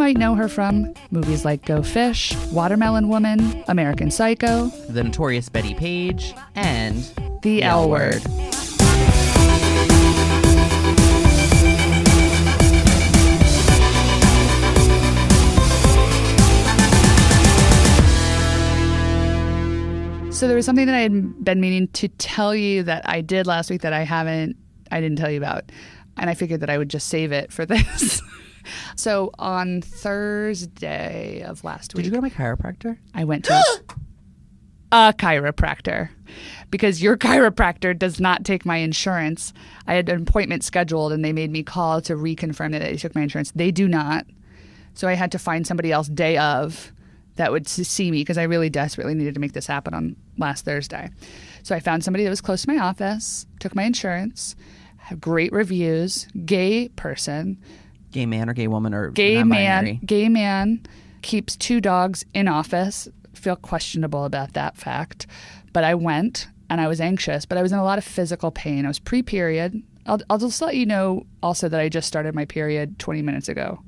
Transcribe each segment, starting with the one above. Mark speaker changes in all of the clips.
Speaker 1: might know her from movies like Go Fish, Watermelon Woman, American Psycho,
Speaker 2: The Notorious Bettie Page, and
Speaker 1: The L Word. So there was something that I had been meaning to tell you that I did last week that I didn't tell you about. And I figured that I would just save it for this. So on Thursday of last week.
Speaker 2: Did you go to my chiropractor?
Speaker 1: I went to a chiropractor because your chiropractor does not take my insurance. I had an appointment scheduled and they made me call to reconfirm that they took my insurance. They do not. So I had to find somebody else day of that would see me because I really desperately needed to make this happen on last Thursday. So I found somebody that was close to my office, took my insurance, have great reviews, gay person.
Speaker 2: Gay man or gay woman or
Speaker 1: gay
Speaker 2: non-binary?
Speaker 1: Gay man, keeps 2 dogs in office. Feel questionable about that fact. But I went and I was anxious, but I was in a lot of physical pain. I was pre-period. I'll just let you know also that I just started my period 20 minutes ago.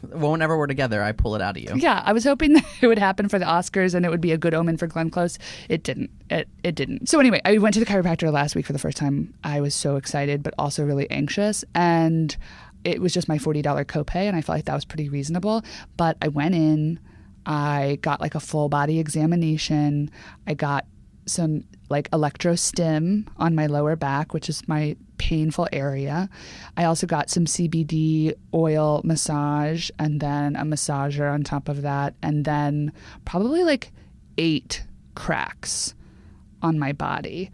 Speaker 2: Well, whenever we're together, I pull it out of you.
Speaker 1: Yeah, I was hoping that it would happen for the Oscars and it would be a good omen for Glenn Close. It didn't. It didn't. So anyway, I went to the chiropractor last week for the first time. I was so excited, but also really anxious. And it was just my $40 copay, and I felt like that was pretty reasonable. But I went in. I got like a full body examination. I got some like electrostim on my lower back, which is my painful area. I also got some CBD oil massage and then a massager on top of that. And then probably like 8 cracks on my body.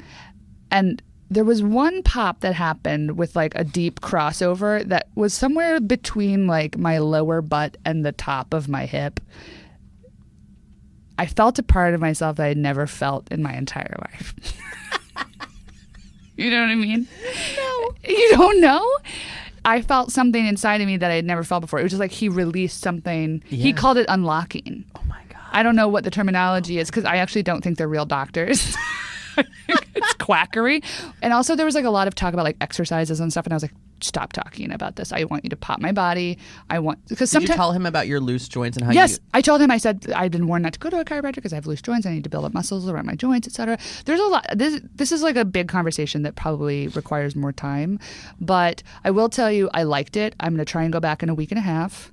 Speaker 1: And there was one pop that happened with like a deep crossover that was somewhere between like my lower butt and the top of my hip. I felt a part of myself that I'd never felt in my entire life. You know what I mean? No. You don't know? I felt something inside of me that I had never felt before. It was just like he released something. Yeah. He called it unlocking.
Speaker 2: Oh my God.
Speaker 1: I don't know what the terminology is because I actually don't think they're real doctors. It's quackery. And also there was like a lot of talk about like exercises and stuff. And I was like, stop talking about this. I want you to pop my body. Because sometimes.
Speaker 2: Did you tell him about your loose joints and how
Speaker 1: Yes, I told him. I said I've been warned not to go to a chiropractor because I have loose joints. I need to build up muscles around my joints, etc. There's a lot. This is like a big conversation that probably requires more time. But I will tell you, I liked it. I'm going to try and go back in a week and a half.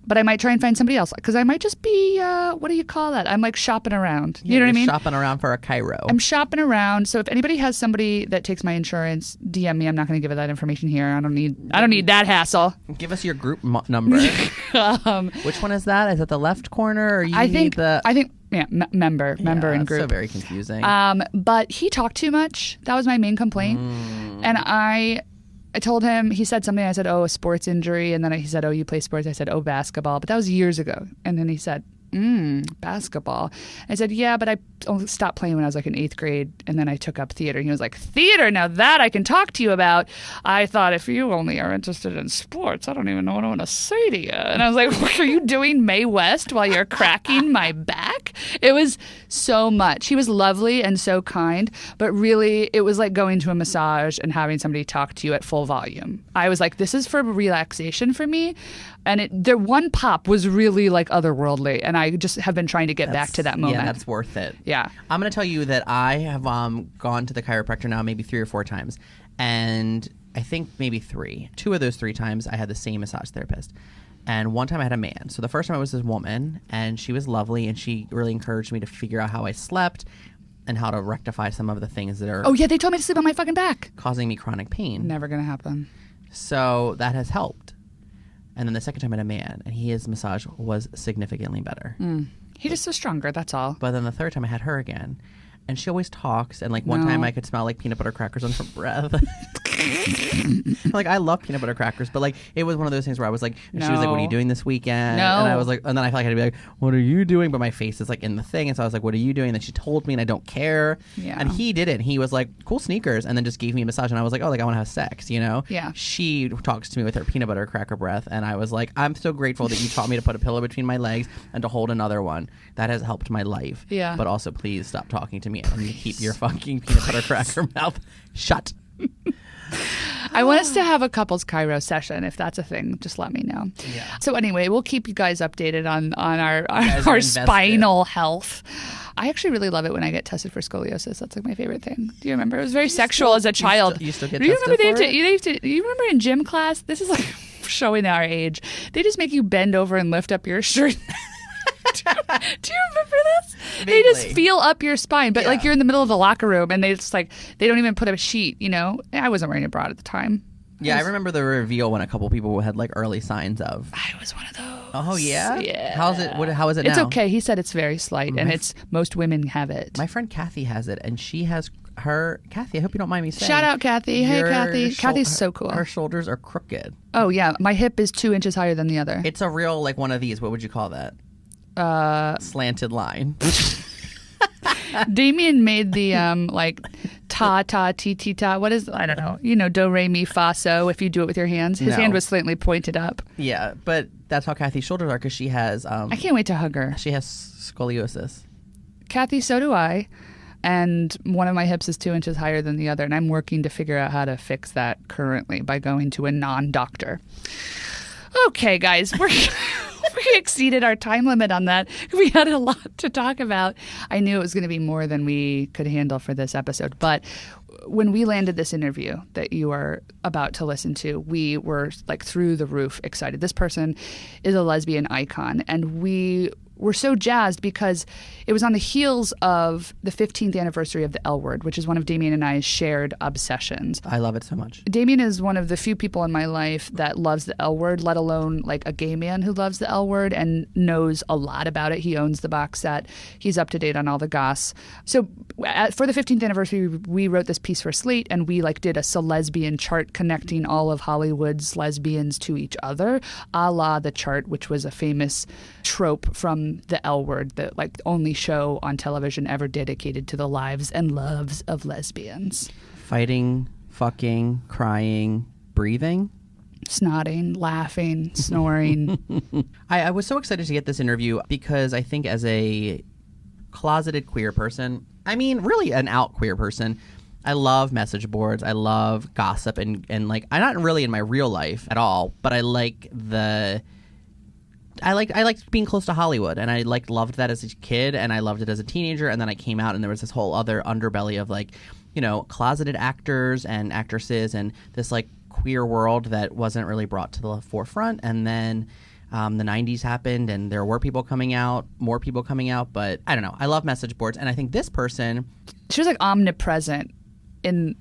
Speaker 1: But I might try and find somebody else because I might just be, what do you call that? I'm like shopping around. You know what I mean?
Speaker 2: Shopping around for a chiro.
Speaker 1: I'm shopping around. So if anybody has somebody that takes my insurance, DM me. I'm not going to give it that information here. I don't need that hassle.
Speaker 2: Give us your group number. Which one is that? Is it the left corner or
Speaker 1: I think member and group.
Speaker 2: So very confusing.
Speaker 1: But he talked too much. That was my main complaint. And I told him, he said something, I said, oh, a sports injury. And then he said, oh, you play sports? I said, oh, basketball. But that was years ago. And then he said, basketball. I said, yeah, but I only stopped playing when I was like in 8th grade. And then I took up theater. And he was like, theater? Now that I can talk to you about. I thought if you only are interested in sports, I don't even know what I want to say to you. And I was like, what are you doing Mae West while you're cracking my back? It was so much. He was lovely and so kind. But really, it was like going to a massage and having somebody talk to you at full volume. I was like, this is for relaxation for me. And their one pop was really like otherworldly. And I just have been trying to get back to that moment.
Speaker 2: Yeah, that's worth it.
Speaker 1: Yeah.
Speaker 2: I'm going to tell you that I have gone to the chiropractor now maybe 3 or 4 times. And I think maybe 3. 2 of those 3 times I had the same massage therapist. And one time I had a man. So the first time it was this woman. And she was lovely. And she really encouraged me to figure out how I slept and how to rectify some of the things that are...
Speaker 1: Oh, yeah, they told me to sleep on my fucking back.
Speaker 2: ...causing me chronic pain.
Speaker 1: Never going to happen.
Speaker 2: So that has helped. And then the second time I had a man, and his massage was significantly better.
Speaker 1: He just was stronger, that's all.
Speaker 2: But then the third time I had her again, and she always talks, and like one time I could smell like peanut butter crackers on her breath. Like I love peanut butter crackers, but like it was one of those things where I was like, she was like, what are you doing this weekend?
Speaker 1: No.
Speaker 2: And I was like, and then I felt like I had to be like, what are you doing? But my face is like in the thing, and so I was like, what are you doing? And then she told me, and I don't care.
Speaker 1: Yeah.
Speaker 2: And he didn't. He was like, cool sneakers, and then just gave me a massage, and I was like, oh, like I want to have sex, you know?
Speaker 1: Yeah.
Speaker 2: She talks to me with her peanut butter cracker breath, and I was like, I'm so grateful that you taught me to put a pillow between my legs and to hold another one. That has helped my life.
Speaker 1: Yeah.
Speaker 2: But also, please stop talking to me and keep your fucking peanut butter cracker mouth shut.
Speaker 1: I want us to have a couples Cairo session. If that's a thing, just let me know.
Speaker 2: Yeah.
Speaker 1: So anyway, we'll keep you guys updated on
Speaker 2: guys
Speaker 1: our
Speaker 2: are
Speaker 1: spinal health. I actually really love it when I get tested for scoliosis. That's like my favorite thing. Do you remember? It was very sexual as a child.
Speaker 2: You still get
Speaker 1: Do you
Speaker 2: tested
Speaker 1: remember
Speaker 2: for it?
Speaker 1: you remember in gym class? This is like showing our age. They just make you bend over and lift up your shirt. Do you remember this?
Speaker 2: Vaguely.
Speaker 1: They just feel up your spine, but like
Speaker 2: Yeah.
Speaker 1: you're in the middle of the locker room and they just like they don't even put up a sheet, you know? I wasn't wearing a bra at the time.
Speaker 2: Yeah, I remember the reveal when a couple people had like early signs of.
Speaker 1: I was one of those.
Speaker 2: Oh yeah.
Speaker 1: Yeah.
Speaker 2: How is it now?
Speaker 1: It's okay. He said it's very slight, and it's most women have it.
Speaker 2: My friend Kathy has it, and she has her. Kathy, I hope you don't mind me saying.
Speaker 1: Shout out Kathy. Hey
Speaker 2: your
Speaker 1: Kathy. Kathy's so cool.
Speaker 2: Her shoulders are crooked.
Speaker 1: Oh yeah, my hip is 2 inches higher than the other.
Speaker 2: It's a real like one of these. What would you call that? Slanted line.
Speaker 1: Damian made the like ta ta ti ti ta. What is I don't know. You know, do re mi fa so. If you do it with your hands, his hand was slightly pointed up.
Speaker 2: Yeah, but that's how Kathy's shoulders are because she has.
Speaker 1: I can't wait to hug her.
Speaker 2: She has scoliosis.
Speaker 1: Kathy, so do I. And one of my hips is 2 inches higher than the other, and I'm working to figure out how to fix that currently by going to a non-doctor. Okay, guys, we exceeded our time limit on that. We had a lot to talk about. I knew it was going to be more than we could handle for this episode, but when we landed this interview that you are about to listen to, we were like through the roof excited. This person is a lesbian icon, and we were so jazzed because it was on the heels of the 15th anniversary of the L Word, which is one of Damian and I's shared obsessions.
Speaker 2: I love it so much.
Speaker 1: Damian is one of the few people in my life that loves the L Word, let alone like a gay man who loves the L Word and knows a lot about it. He owns the box set. He's up to date on all the goss. So for the 15th anniversary, we wrote this piece for Slate, and we like did a lesbian chart connecting all of Hollywood's lesbians to each other, a la The Chart, which was a famous trope from the L Word, the like only show on television ever dedicated to the lives and loves of lesbians.
Speaker 2: Fighting, fucking, crying, breathing.
Speaker 1: Snotting, laughing, snoring.
Speaker 2: I was so excited to get this interview because I think as a closeted queer person, I mean really an out queer person, I love message boards. I love gossip and like I'm not really in my real life at all, but I like being close to Hollywood, and I loved that as a kid, and I loved it as a teenager, and then I came out and there was this whole other underbelly of like, you know, closeted actors and actresses and this like queer world that wasn't really brought to the forefront. And then the 90s happened and there were people coming out, more people coming out, but I don't know. I love message boards, and I think this person...
Speaker 1: She was like omnipresent in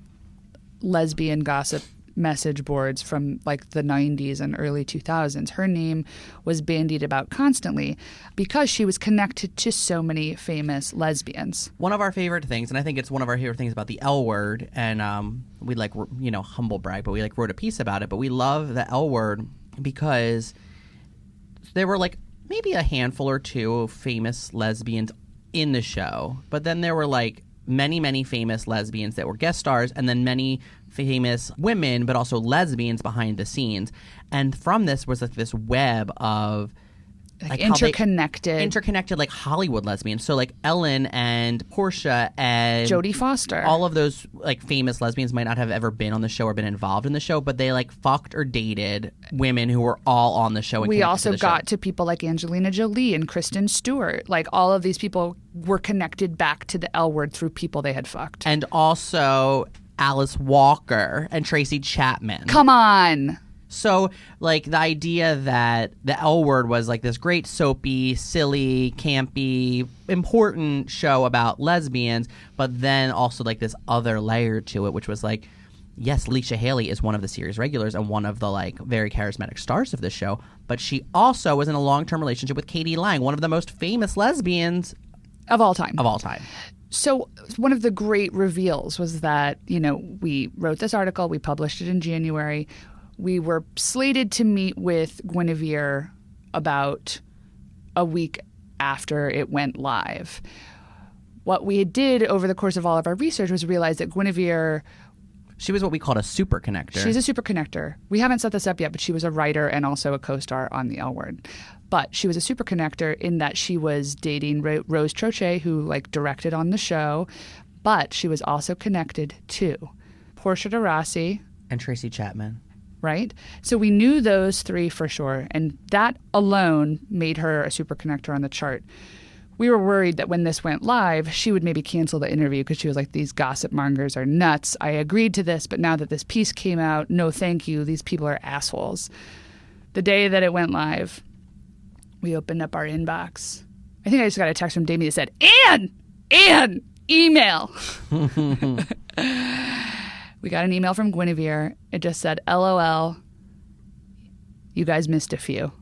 Speaker 1: lesbian gossip message boards from like the 90s and early 2000s. Her name was bandied about constantly because she was connected to so many famous lesbians.
Speaker 2: One of our favorite things, and I think it's one of our favorite things about the L Word, and we like, you know, humble brag, but we like wrote a piece about it, but we love the L Word because there were like maybe a handful or two of famous lesbians in the show, but then there were like many famous lesbians that were guest stars, and then many famous women, but also lesbians behind the scenes. And from this was like this web of
Speaker 1: like interconnected
Speaker 2: like Hollywood lesbians. So like Ellen and Portia and
Speaker 1: Jodie Foster.
Speaker 2: All of those like famous lesbians might not have ever been on the show or been involved in the show, but they like fucked or dated women who were all on the show. And
Speaker 1: we also got to people like Angelina Jolie and Kristen Stewart. Like all of these people were connected back to the L Word through people they had fucked.
Speaker 2: And also Alice Walker and Tracy Chapman.
Speaker 1: Come on.
Speaker 2: So, like, the idea that the L Word was, like, this great soapy, silly, campy, important show about lesbians, but then also, like, this other layer to it, which was, like, yes, Leisha Haley is one of the series regulars and one of the, like, very charismatic stars of the show, but she also was in a long-term relationship with Katie Lang, one of the most famous lesbians
Speaker 1: of all time. So one of the great reveals was that, you know, we wrote this article, we published it in January. We were slated to meet with Guinevere about a week after it went live. What we did over the course of all of our research was realize that Guinevere...
Speaker 2: She was what we called a super connector.
Speaker 1: She's a super connector. We haven't set this up yet, but she was a writer and also a co-star on the L Word. But she was a super connector in that she was dating Rose Trochet, who like directed on the show, but she was also connected to Portia de Rossi,
Speaker 2: And Tracy Chapman.
Speaker 1: Right? So we knew those three for sure, and that alone made her a super connector on the chart. We were worried that when this went live, she would maybe cancel the interview because she was like, these gossip mongers are nuts. I agreed to this, but now that this piece came out, no thank you. These people are assholes. The day that it went live, we opened up our inbox. I think I just got a text from Damian that said, Anne, email. We got an email from Guinevere. It just said, LOL, you guys missed a few.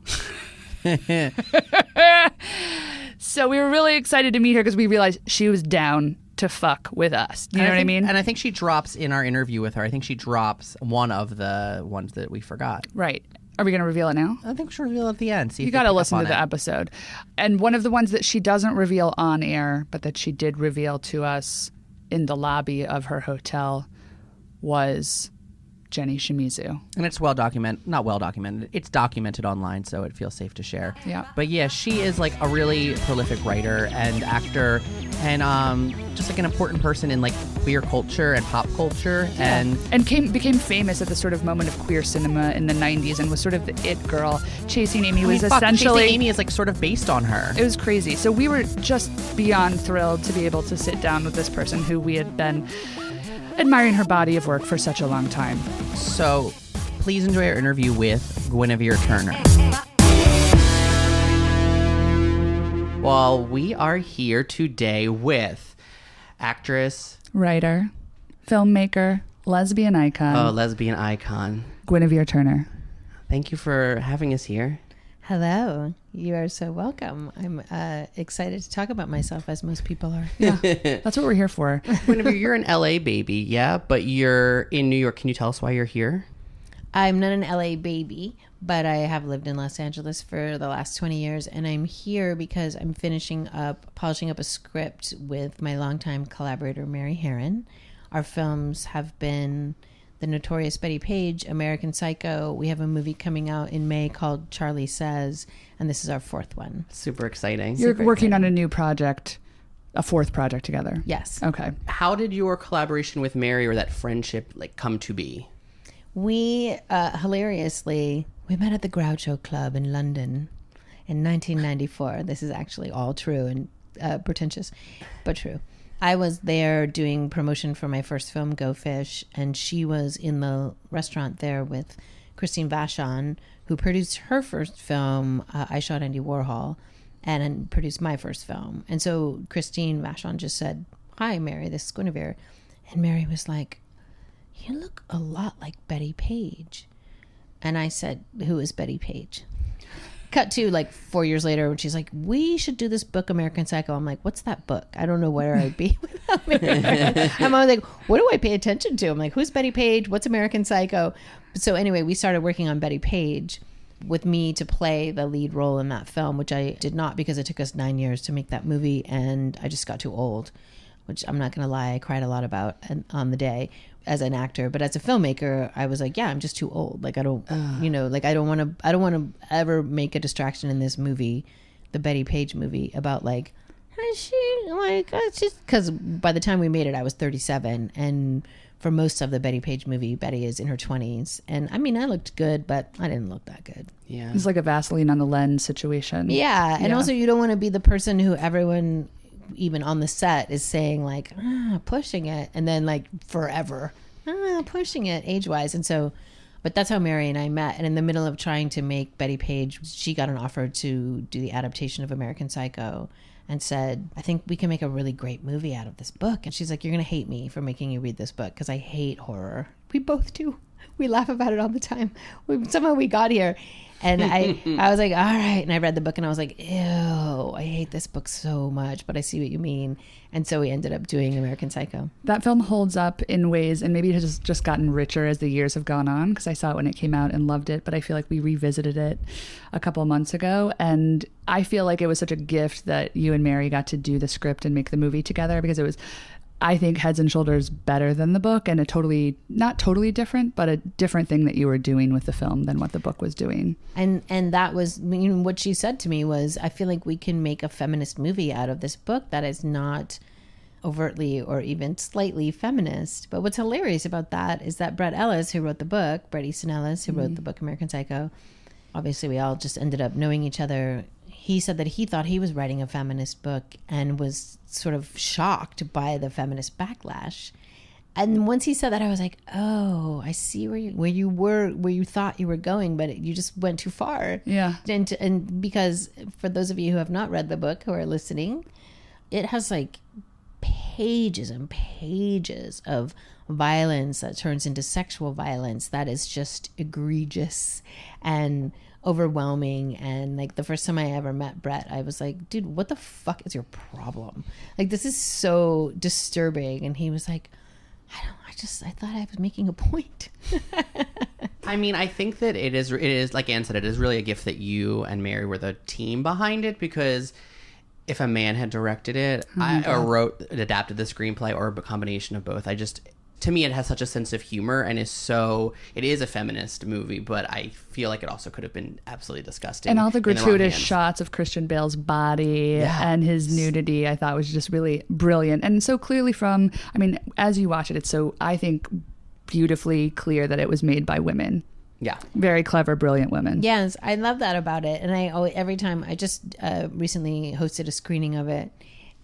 Speaker 1: So we were really excited to meet her because we realized she was down to fuck with us. You know what I mean?
Speaker 2: And I think she drops in our interview with her. I think she drops one of the ones that we forgot.
Speaker 1: Right. Are we going to reveal it now?
Speaker 2: I think she'll reveal it at the end.
Speaker 1: You got to listen to the episode. And one of the ones that she doesn't reveal on air, but that she did reveal to us in the lobby of her hotel was Jenny Shimizu.
Speaker 2: And it's not well documented. It's documented online, so it feels safe to share.
Speaker 1: Yeah.
Speaker 2: But yeah, she is like a really prolific writer and actor, and just like an important person in like queer culture and pop culture.
Speaker 1: Yeah. And became famous at the sort of moment of queer cinema in the 90s and was sort of the it girl. Chasing Amy was essentially...
Speaker 2: Chasing Amy is like sort of based on her.
Speaker 1: It was crazy. So we were just beyond thrilled to be able to sit down with this person who we had been admiring her body of work for such a long time.
Speaker 2: So please enjoy our interview with Guinevere Turner. Well, we are here today with actress,
Speaker 1: writer, filmmaker, lesbian icon.
Speaker 3: Oh, lesbian icon.
Speaker 1: Guinevere Turner.
Speaker 3: Thank you for having us here.
Speaker 4: Hello. You are so welcome. I'm excited to talk about myself, as most people are.
Speaker 1: Yeah, that's what we're here for.
Speaker 3: Guinevere, you're an LA baby, yeah? But you're in New York. Can you tell us why you're here?
Speaker 4: I'm not an LA baby, but I have lived in Los Angeles for the last 20 years, and I'm here because I'm polishing up a script with my longtime collaborator, Mary Harron. Our films have been The Notorious Bettie Page, American Psycho. We have a movie coming out in May called Charlie Says, and this is our fourth one.
Speaker 3: Super exciting.
Speaker 1: You're working on a new project, a fourth project together.
Speaker 4: Yes.
Speaker 1: Okay.
Speaker 3: How did your collaboration with Mary or that friendship like come to be?
Speaker 4: We, hilariously, we met at the Groucho Club in London in 1994. This is actually all true and pretentious, but true. I was there doing promotion for my first film, Go Fish, and she was in the restaurant there with Christine Vachon, who produced her first film, I Shot Andy Warhol, and produced my first film. And so Christine Vachon just said, "Hi, Mary, this is Guinevere." And Mary was like, "You look a lot like Bettie Page." And I said, "Who is Bettie Page?" Cut to like 4 years later when she's like, "We should do this book, American Psycho." I'm like, "What's that book? I don't know where I'd be without Mary." I'm always like, what do I pay attention to? I'm like, who's Bettie Page? What's American Psycho? So anyway, we started working on Bettie Page with me to play the lead role in that film, which I did not because it took us 9 years to make that movie, and I just got too old, which I'm not going to lie, I cried a lot about on the day as an actor. But as a filmmaker, I was like, yeah, I'm just too old. Like, I don't, I don't want to ever make a distraction in this movie, the Bettie Page movie, about like, it's just because by the time we made it, I was 37. And for most of the Bettie Page movie, Betty is in her 20s. And I mean, I looked good, but I didn't look that good.
Speaker 3: Yeah.
Speaker 1: It's like a Vaseline on the lens situation.
Speaker 4: Yeah. And also, you don't want to be the person who everyone, even on the set, is saying like, pushing it, and then like forever pushing it age-wise. And so, but that's how Mary and I met. And in the middle of trying to make Bettie Page, she got an offer to do the adaptation of American Psycho and said, "I think we can make a really great movie out of this book." And she's like, "You're going to hate me for making you read this book because I hate horror." We both do. We laugh about it all the time. Somehow we got here. And I was like, all right. And I read the book and I was like, ew, I hate this book so much, but I see what you mean. And so we ended up doing American Psycho.
Speaker 1: That film holds up in ways, and maybe it has just gotten richer as the years have gone on, because I saw it when it came out and loved it, but I feel like we revisited it a couple of months ago. And I feel like it was such a gift that you and Mary got to do the script and make the movie together, because it was, I think, heads and shoulders better than the book, and not totally different, but a different thing that you were doing with the film than what the book was doing.
Speaker 4: And that was, what she said to me was, I feel like we can make a feminist movie out of this book that is not overtly or even slightly feminist. But what's hilarious about that is that Bret Ellis, who wrote the book, Bret Easton Ellis, who wrote the book American Psycho, obviously we all just ended up knowing each other. He said that he thought he was writing a feminist book and was sort of shocked by the feminist backlash. And once he said that, I was like, oh, I see where you thought you were going, but you just went too far.
Speaker 1: Yeah.
Speaker 4: And because for those of you who have not read the book who are listening, it has like pages and pages of violence that turns into sexual violence that is just egregious and overwhelming. And like the first time I ever met Bret, I was like, dude, what the fuck is your problem? Like, this is so disturbing. And he was like, I thought I was making a point.
Speaker 3: I mean, I think that it is like Anne said, it is really a gift that you and Mary were the team behind it, because if a man had directed it, or adapted the screenplay, or a combination of both, to me, it has such a sense of humor and it is a feminist movie, but I feel like it also could have been absolutely disgusting.
Speaker 1: And all the gratuitous shots of Christian Bale's body and his nudity, I thought was just really brilliant. And so clearly as you watch it, it's so, I think, beautifully clear that it was made by women.
Speaker 3: Yeah.
Speaker 1: Very clever, brilliant women.
Speaker 4: Yes, I love that about it. And every time, I just recently hosted a screening of it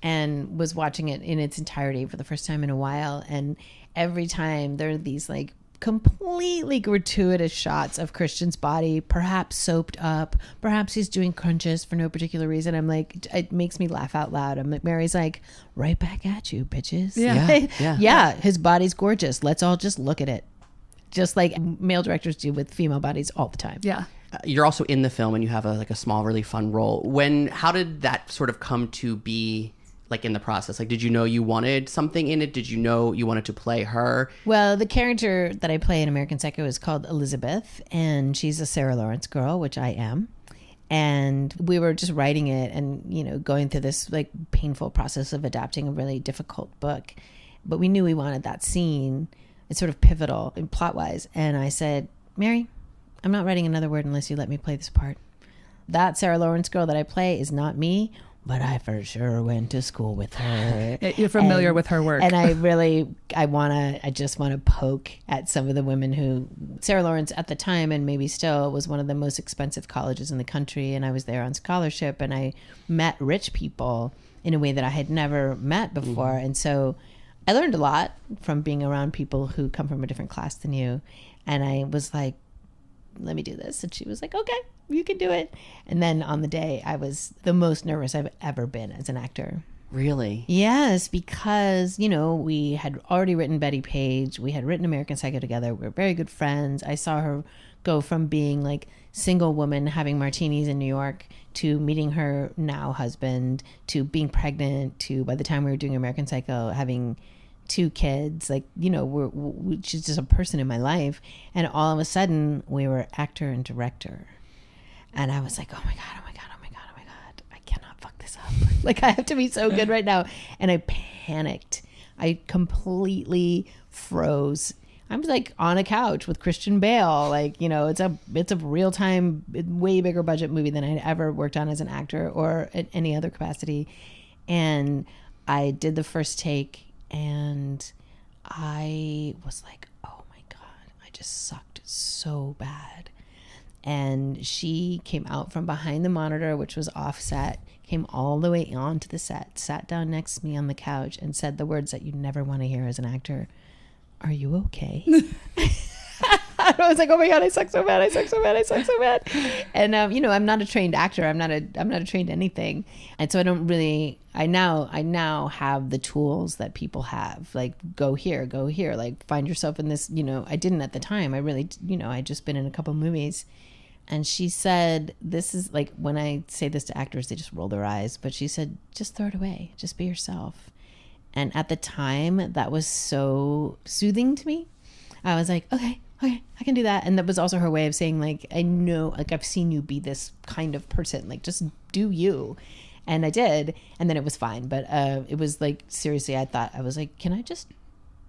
Speaker 4: and was watching it in its entirety for the first time in a while. And every time there are these like completely gratuitous shots of Christian's body, perhaps soaped up, perhaps he's doing crunches for no particular reason. I'm like, it makes me laugh out loud. I'm like, Mary's like, right back at you, bitches. Yeah, his body's gorgeous. Let's all just look at it. Just like male directors do with female bodies all the time.
Speaker 1: Yeah.
Speaker 3: You're also in the film and you have a small, really fun role. How did that sort of come to be, like, in the process? Like, did you know you wanted something in it? Did you know you wanted to play her?
Speaker 4: Well, the character that I play in American Psycho is called Elizabeth, and she's a Sarah Lawrence girl, which I am. And we were just writing it and, going through this like painful process of adapting a really difficult book. But we knew we wanted that scene. It's sort of pivotal in plot-wise. And I said, Mary, I'm not writing another word unless you let me play this part. That Sarah Lawrence girl that I play is not me, but I for sure went to school with her.
Speaker 1: You're familiar with her work.
Speaker 4: And I just want to poke at some of the women who, Sarah Lawrence at the time, and maybe still, was one of the most expensive colleges in the country. And I was there on scholarship, and I met rich people in a way that I had never met before. Mm-hmm. And so I learned a lot from being around people who come from a different class than you. And I was like, let me do this. And she was like, okay, you can do it. And then on the day, I was the most nervous I've ever been as an actor.
Speaker 3: Really?
Speaker 4: Yes, because, we had already written Bettie Page. We had written American Psycho together. We were very good friends. I saw her go from being like single woman having martinis in New York to meeting her now husband, to being pregnant, to by the time we were doing American Psycho having 2 kids. Like, she's just a person in my life. And all of a sudden we were actor and director. And I was like, oh my God, I cannot fuck this up. Like, I have to be so good right now. And I panicked. I completely froze. I'm like on a couch with Christian Bale. Like, it's a real time, way bigger budget movie than I'd ever worked on as an actor or at any other capacity. And I did the first take and I was like, oh my God, I just sucked so bad. And she came out from behind the monitor, which was offset, came all the way onto the set, sat down next to me on the couch and said the words that you never want to hear as an actor. Are you okay? I was like, oh my God, I suck so bad. And, I'm not a trained actor. I'm not a trained anything. And so I now have the tools that people have, like, go here, like find yourself in this, I didn't at the time. I really, I'd just been in a couple movies. And she said, this is like, when I say this to actors, they just roll their eyes. But she said, just throw it away. Just be yourself. And at the time, that was so soothing to me. I was like, okay, I can do that. And that was also her way of saying, like, I know, like, I've seen you be this kind of person. Like, just do you. And I did. And then it was fine. But it was like, seriously, I was like, can I just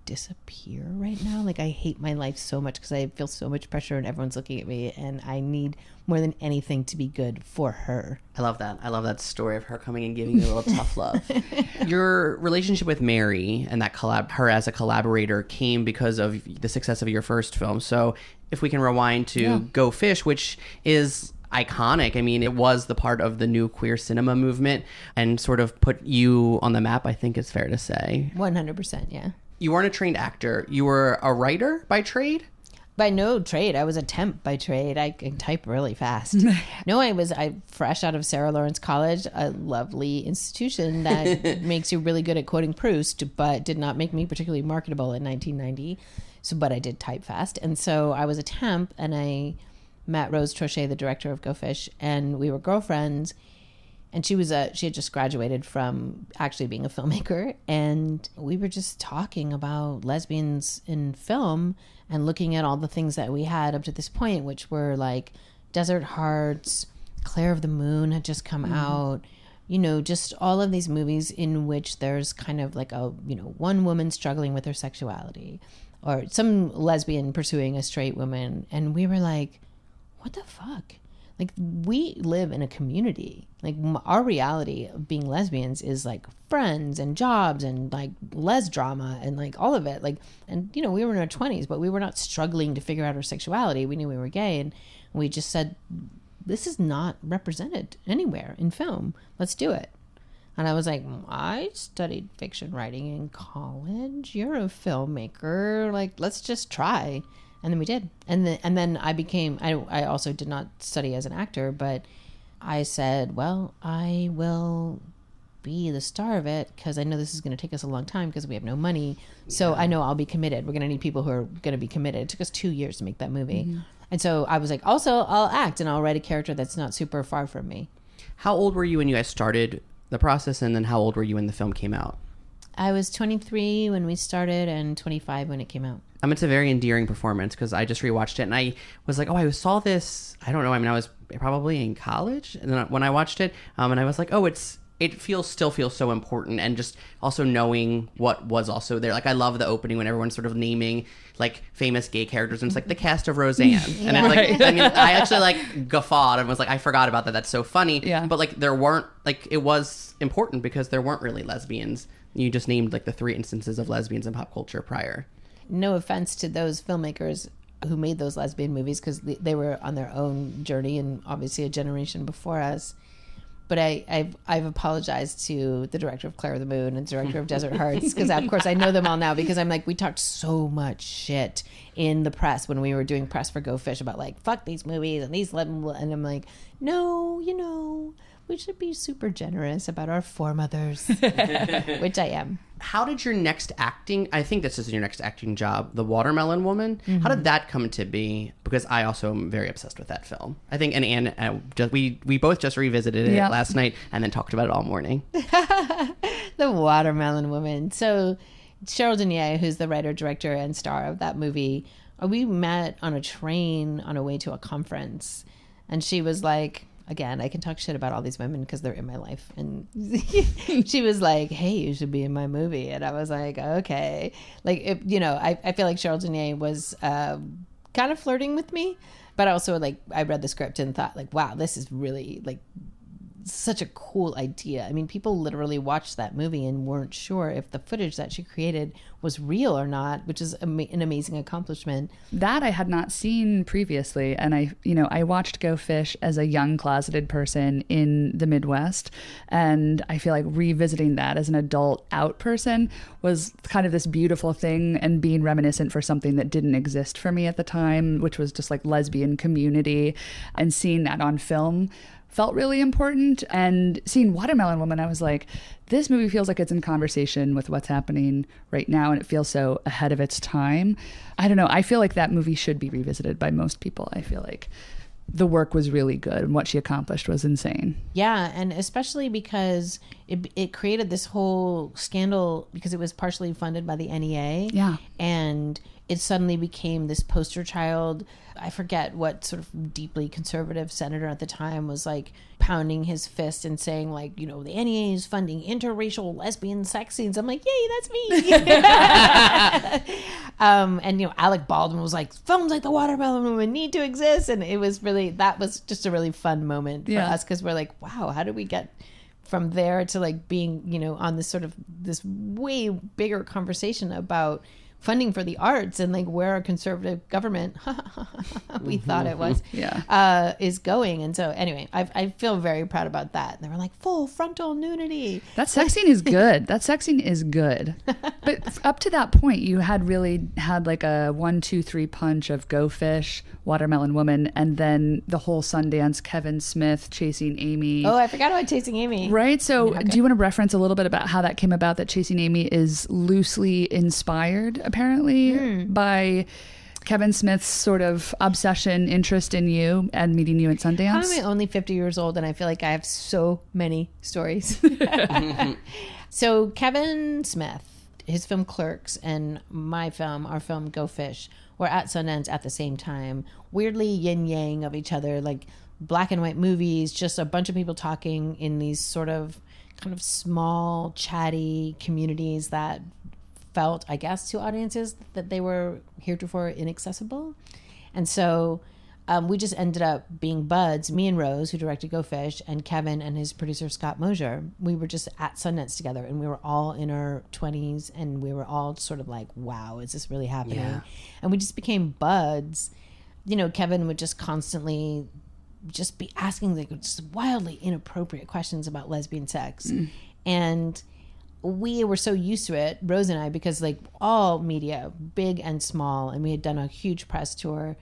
Speaker 4: disappear right now. Like, I hate my life so much because I feel so much pressure and everyone's looking at me, and I need more than anything to be good for her.
Speaker 3: I love that. I love that story of her coming and giving you a little tough love. Your relationship with Mary and that her as a collaborator came because of the success of your first film. So if we can rewind to Go Fish, which is iconic. I mean, it was the part of the new queer cinema movement and sort of put you on the map, I think it's fair to say.
Speaker 4: 100%, yeah.
Speaker 3: You weren't a trained actor. You were a writer by trade?
Speaker 4: By no trade. I was a temp by trade. I can type really fast. No, I fresh out of Sarah Lawrence College, a lovely institution that makes you really good at quoting Proust, but did not make me particularly marketable in 1990. But I did type fast. And so I was a temp, and I met Rose Trochet, the director of Go Fish, and we were girlfriends. And she had just graduated from actually being a filmmaker. And we were just talking about lesbians in film and looking at all the things that we had up to this point, which were like Desert Hearts, Claire of the Moon had just come out, just all of these movies in which there's kind of like one woman struggling with her sexuality or some lesbian pursuing a straight woman. And we were like, what the fuck? Like, we live in a community. Like, our reality of being lesbians is like friends and jobs and like les drama and like all of it. Like, and we were in our 20s, but we were not struggling to figure out our sexuality. We knew we were gay, and we just said, this is not represented anywhere in film. Let's do it. And I was like, I studied fiction writing in college. You're a filmmaker. Like, let's just try. And then we did. And then I also did not study as an actor, but I said, well, I will be the star of it because I know this is going to take us a long time because we have no money. So I know I'll be committed. We're going to need people who are going to be committed. It took us 2 years to make that movie. Mm-hmm. And so I was like, also, I'll act and I'll write a character that's not super far from me.
Speaker 3: How old were you when you guys started the process, and then how old were you when the film came out?
Speaker 4: I was 23 when we started and 25 when it came out.
Speaker 3: It's a very endearing performance because I just rewatched it and I was like, oh, I saw this. I don't know. I mean, I was probably in college, and then when I watched it, and I was like, oh, it still feels so important, and just also knowing what was also there. Like, I love the opening when everyone's sort of naming like famous gay characters, and it's like the cast of Roseanne, and I'm like, I mean, I actually like guffawed and was like, I forgot about that. That's so funny. Yeah. But like, there weren't like, it was important because there weren't really lesbians. You just named like the 3 instances of lesbians in pop culture prior.
Speaker 4: No offense to those filmmakers who made those lesbian movies because they were on their own journey and obviously a generation before us. But I've apologized to the director of Claire of the Moon and director of Desert Hearts because of course I know them all now because I'm like, we talked so much shit in the press when we were doing press for Go Fish about like, fuck these movies and these, and I'm like, no, we should be super generous about our foremothers, which I am.
Speaker 3: How did your next acting, I think this is your next acting job, The Watermelon Woman, how did that come to be? Because I also am very obsessed with that film. I think, and Anne, we both just revisited it last night and then talked about it all morning.
Speaker 4: The Watermelon Woman. So Cheryl Denier, who's the writer, director, and star of that movie, we met on a train on our way to a conference. And she was like, again, I can talk shit about all these women because they're in my life. And she was like, hey, you should be in my movie. And I was like, okay. Like, I feel like Cheryl Denier was kind of flirting with me. But also, like, I read the script and thought, like, wow, this is really, like, such a cool idea. I mean, people literally watched that movie and weren't sure if the footage that she created was real or not, which is an amazing accomplishment.
Speaker 1: That I had not seen previously. And I watched Go Fish as a young closeted person in the Midwest. And I feel like revisiting that as an adult out person was kind of this beautiful thing and being reminiscent for something that didn't exist for me at the time, which was just like lesbian community, and seeing that on film felt really important. And seeing Watermelon Woman, I was like, this movie feels like it's in conversation with what's happening right now, and it feels so ahead of its time. I don't know. I feel like that movie should be revisited by most people. I feel like the work was really good and what she accomplished was insane.
Speaker 4: Yeah, and especially because it created this whole scandal because it was partially funded by the NEA.
Speaker 1: Yeah.
Speaker 4: And it suddenly became this poster child. I forget what sort of deeply conservative senator at the time was like pounding his fist and saying like, the NEA is funding interracial lesbian sex scenes. I'm like, yay, that's me. And Alec Baldwin was like, films like The Watermelon Woman need to exist. And that was just a really fun moment for us, because we're like, wow, how did we get from there to like being, on this sort of this way bigger conversation about funding for the arts and like where a conservative government we thought it was is going. And so anyway, I feel very proud about that. And they were like, full frontal nudity.
Speaker 1: That sex scene is good. That sex scene is good. But up to that point, you had really had like a 1, 2, 3 punch of Go Fish, Watermelon Woman, and then the whole Sundance, Kevin Smith, Chasing Amy.
Speaker 4: Oh, I forgot about Chasing Amy.
Speaker 1: Right. So do you want to reference a little bit about how that came about, that Chasing Amy is loosely inspired, apparently, by Kevin Smith's sort of obsession, interest in you and meeting you at Sundance?
Speaker 4: I'm only 50 years old and I feel like I have so many stories. So Kevin Smith, his film Clerks and our film Go Fish, were at Sundance at the same time, weirdly yin-yang of each other, like black and white movies, just a bunch of people talking in these sort of kind of small, chatty communities that felt, I guess, to audiences that they were heretofore inaccessible. And so we just ended up being buds, me and Rose, who directed Go Fish, and Kevin and his producer, Scott Mosier. We were just at Sundance together, and we were all in our 20s, and we were all sort of like, wow, is this really happening? Yeah. And we just became buds. Kevin would just constantly just be asking like just wildly inappropriate questions about lesbian sex. And we were so used to it, Rose and I, because like all media, big and small, and we had done a huge press tour,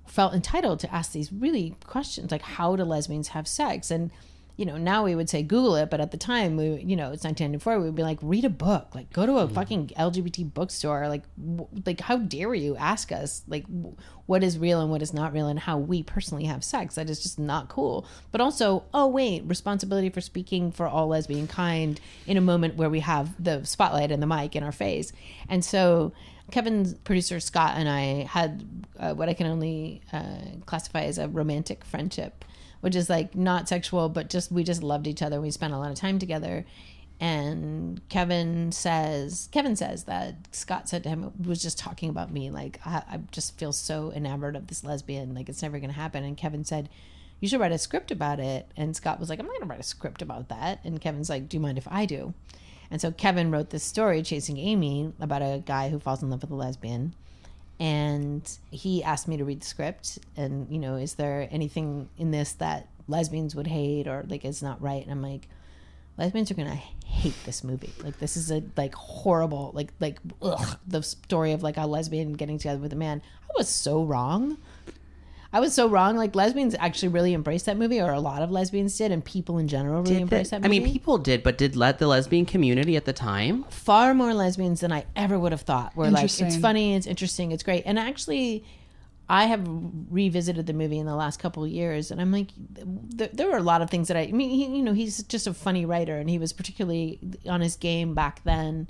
Speaker 4: felt entitled to ask these really questions like, how do lesbians have sex? And now we would say Google it, but at the time it's 1994, we would be like, read a book, like go to a fucking LGBT bookstore, like how dare you ask us like what is real and what is not real and how we personally have sex? That is just not cool. But also, oh wait, responsibility for speaking for all lesbian kind in a moment where we have the spotlight and the mic in our face. And so Kevin's producer Scott and I had what I can only classify as a romantic friendship, which is like not sexual, but we just loved each other. We spent a lot of time together. And Kevin says that Scott said to him, was just talking about me, like, I just feel so enamored of this lesbian, like it's never going to happen. And Kevin said, you should write a script about it. And Scott was like, I'm not going to write a script about that. And Kevin's like, do you mind if I do? And so Kevin wrote this story, Chasing Amy, about a guy who falls in love with a lesbian. And he asked me to read the script and, is there anything in this that lesbians would hate or like is not right? And I'm like, lesbians are going to hate this movie. Like this is a like horrible, like ugh, the story of like a lesbian getting together with a man. I was so wrong. Like lesbians actually really embraced that movie, or a lot of lesbians did, and people in general really embraced that movie.
Speaker 3: I mean, people did, but did the lesbian community at the time?
Speaker 4: Far more lesbians than I ever would have thought were like, it's funny, it's interesting, it's great. And actually, I have revisited the movie in the last couple of years, and I'm like, there were a lot of things that he's just a funny writer, and he was particularly on his game back then.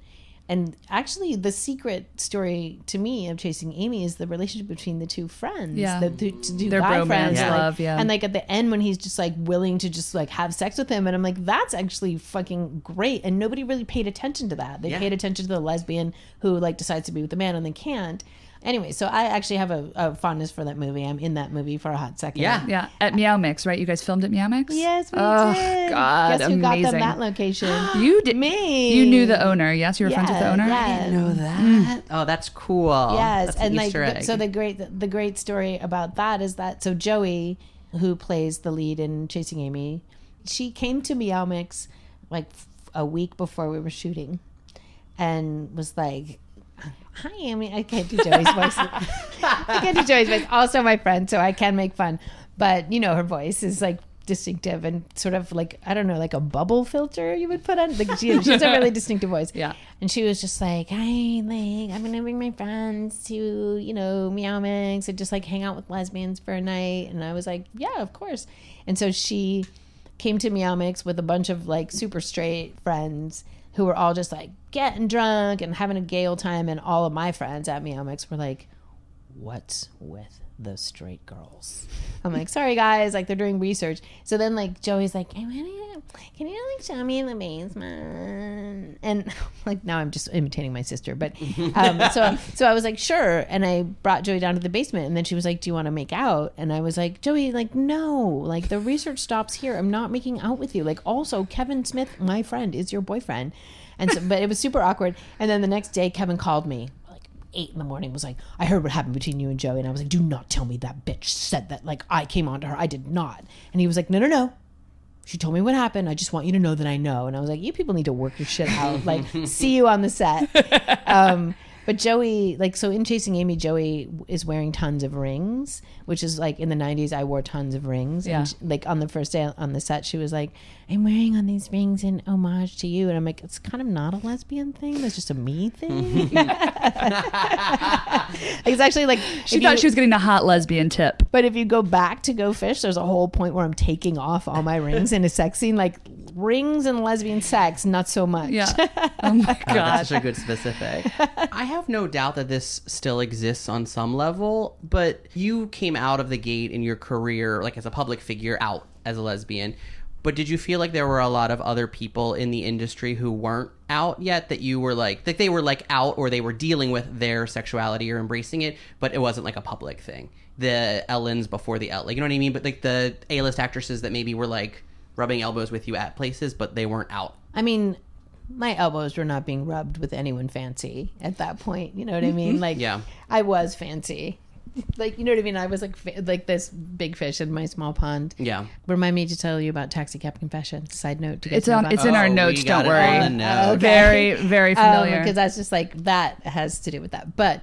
Speaker 4: And actually, the secret story to me of Chasing Amy is the relationship between the two friends.
Speaker 1: Yeah.
Speaker 4: Their
Speaker 1: bromance,
Speaker 4: friends.
Speaker 1: love, yeah.
Speaker 4: And like at the end when he's just like willing to just like have sex with him. And I'm like, that's actually fucking great. And nobody really paid attention to that. They paid attention to the lesbian who like decides to be with the man and they can't. Anyway, so I actually have a fondness for that movie. I'm in that movie for a hot second.
Speaker 1: Yeah. At Meow Mix, right? You guys filmed at Meow Mix?
Speaker 4: Yes, we did.
Speaker 1: Oh, God,
Speaker 4: Guess who
Speaker 1: amazing.
Speaker 4: got them that location?
Speaker 1: You did.
Speaker 4: Me.
Speaker 1: You knew the owner, yes? You were friends with the owner?
Speaker 4: Yeah.
Speaker 3: I didn't know that. Oh, that's cool.
Speaker 4: Yes,
Speaker 3: That's
Speaker 4: and
Speaker 3: an
Speaker 4: like
Speaker 3: Easter egg.
Speaker 4: so the great story about that is that so Joey, who plays the lead in Chasing Amy, she came to Meow Mix like a week before we were shooting, and was like, hi, Amy. I can't do Joey's voice. Also my friend, so I can make fun. But, her voice is like distinctive and sort of like, I don't know, like a bubble filter you would put on. Like she has a really distinctive voice.
Speaker 1: Yeah.
Speaker 4: And she was just like, hi, like, I'm going to bring my friends to, Meow Mix and just like hang out with lesbians for a night. And I was like, yeah, of course. And so she came to Meow Mix with a bunch of like super straight friends who were all just like getting drunk and having a gay old time. And all of my friends at Meow-Mix were like, what's with the straight girls? I'm like, sorry guys, like they're doing research. So then like Joey's like, hey, can you like show me in the basement? And like now I'm just imitating my sister, but so I was like, sure. And I brought Joey down to the basement, and then she was like, do you want to make out? And I was like, Joey, like no, like the research stops here. I'm not making out with you. Like also Kevin Smith, my friend, is your boyfriend. And so, but it was super awkward. And then the next day Kevin called me 8 in the morning, was like, I heard what happened between you and Joey. And I was like, do not tell me that bitch said that, like I came on to her. I did not. And he was like, no, she told me what happened. I just want you to know that I know. And I was like, you people need to work your shit out. Like, see you on the set. But Joey, like, so in Chasing Amy, Joey is wearing tons of rings, which is like in the 90s, I wore tons of rings.
Speaker 1: Yeah.
Speaker 4: And she, like on the first day on the set, she was like, I'm wearing on these rings in homage to you. And I'm like, it's kind of not a lesbian thing. That's just a me thing. It's actually like,
Speaker 1: She thought she was getting a hot lesbian tip.
Speaker 4: but if you go back to Go Fish, there's a whole point where I'm taking off all my rings in a sex scene, like rings and lesbian sex, not so much.
Speaker 1: Yeah. Oh my
Speaker 3: God,
Speaker 1: God.
Speaker 3: that's such a good specific. I have no doubt that this still exists on some level, but you came out of the gate in your career, like as a public figure, out as a lesbian. But did you feel like there were a lot of other people in the industry who weren't out yet, that you were like they were like out, or they were dealing with their sexuality or embracing it, but it wasn't like a public thing? The Ellens before the L, like, you know what I mean? But like the A-list actresses that maybe were like rubbing elbows with you at places, but they weren't out.
Speaker 4: I mean, my elbows were not being rubbed with anyone fancy at that point. You know what I mean? Like,
Speaker 3: Yeah.
Speaker 4: I was fancy. Like, you know what I mean? I was like this big fish in my small pond.
Speaker 3: Yeah.
Speaker 4: Remind me to tell you about Taxi Cab Confessions. Side note. Do you guys
Speaker 1: It's
Speaker 4: know
Speaker 1: on.
Speaker 4: about
Speaker 1: It's
Speaker 4: that?
Speaker 1: in our
Speaker 3: Oh,
Speaker 1: notes.
Speaker 3: we got
Speaker 1: Don't
Speaker 3: it on
Speaker 1: worry.
Speaker 3: the note.
Speaker 4: Okay.
Speaker 1: Very, very familiar.
Speaker 4: Because that's just like, that has to do with that. But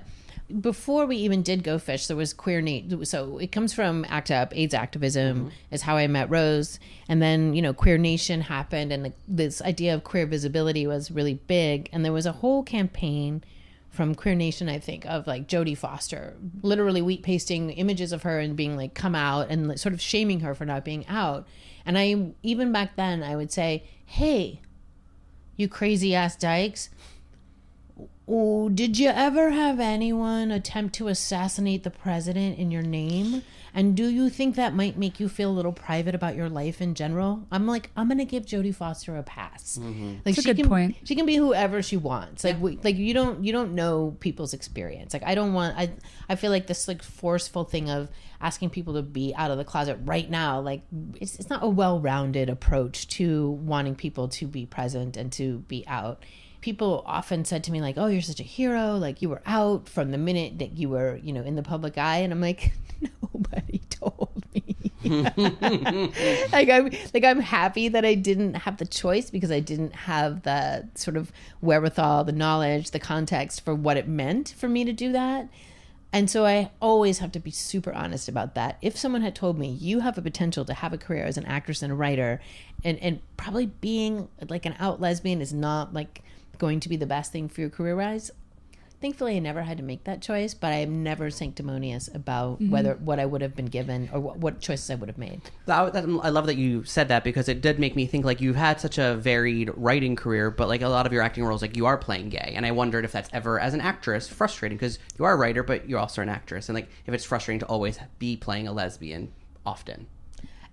Speaker 4: before we even did Go Fish, there was Queer Nation. So it comes from ACT UP, AIDS activism is how I met Rose. And then, you know, Queer Nation happened, and this idea of queer visibility was really big. And there was a whole campaign from Queer Nation, I think, of like Jodie Foster, literally wheat pasting images of her and being like, come out, and like, sort of shaming her for not being out. And I, even back then, I would say, hey, you crazy ass dykes. Oh, did you ever have anyone attempt to assassinate the president in your name? And do you think that might make you feel a little private about your life in general? I'm like, I'm gonna give Jodie Foster a pass. Like,
Speaker 1: That's a
Speaker 4: she
Speaker 1: good
Speaker 4: can,
Speaker 1: point.
Speaker 4: She can be whoever she wants. Like, like you don't know people's experience. Like, I don't want. I feel like this like forceful thing of asking people to be out of the closet right now. Like, it's not a well-rounded approach to wanting people to be present and to be out. People often said to me like, oh, you're such a hero, like you were out from the minute that you were, you know, in the public eye. And I'm like, nobody told me. I'm happy that I didn't have the choice, because I didn't have the sort of wherewithal, the knowledge, the context for what it meant for me to do that. And so I always have to be super honest about that. If someone had told me, you have a potential to have a career as an actress and a writer, and probably being like an out lesbian is not like going to be the best thing for your career-wise, thankfully I never had to make that choice, but I am never sanctimonious about whether what I would have been given or what choices I would have made.
Speaker 3: I love that you said that, because it did make me think like you've had such a varied writing career, but like a lot of your acting roles, like you are playing gay, and I wondered if that's ever, as an actress, frustrating, because you are a writer but you're also an actress, and like if it's frustrating to always be playing a lesbian often.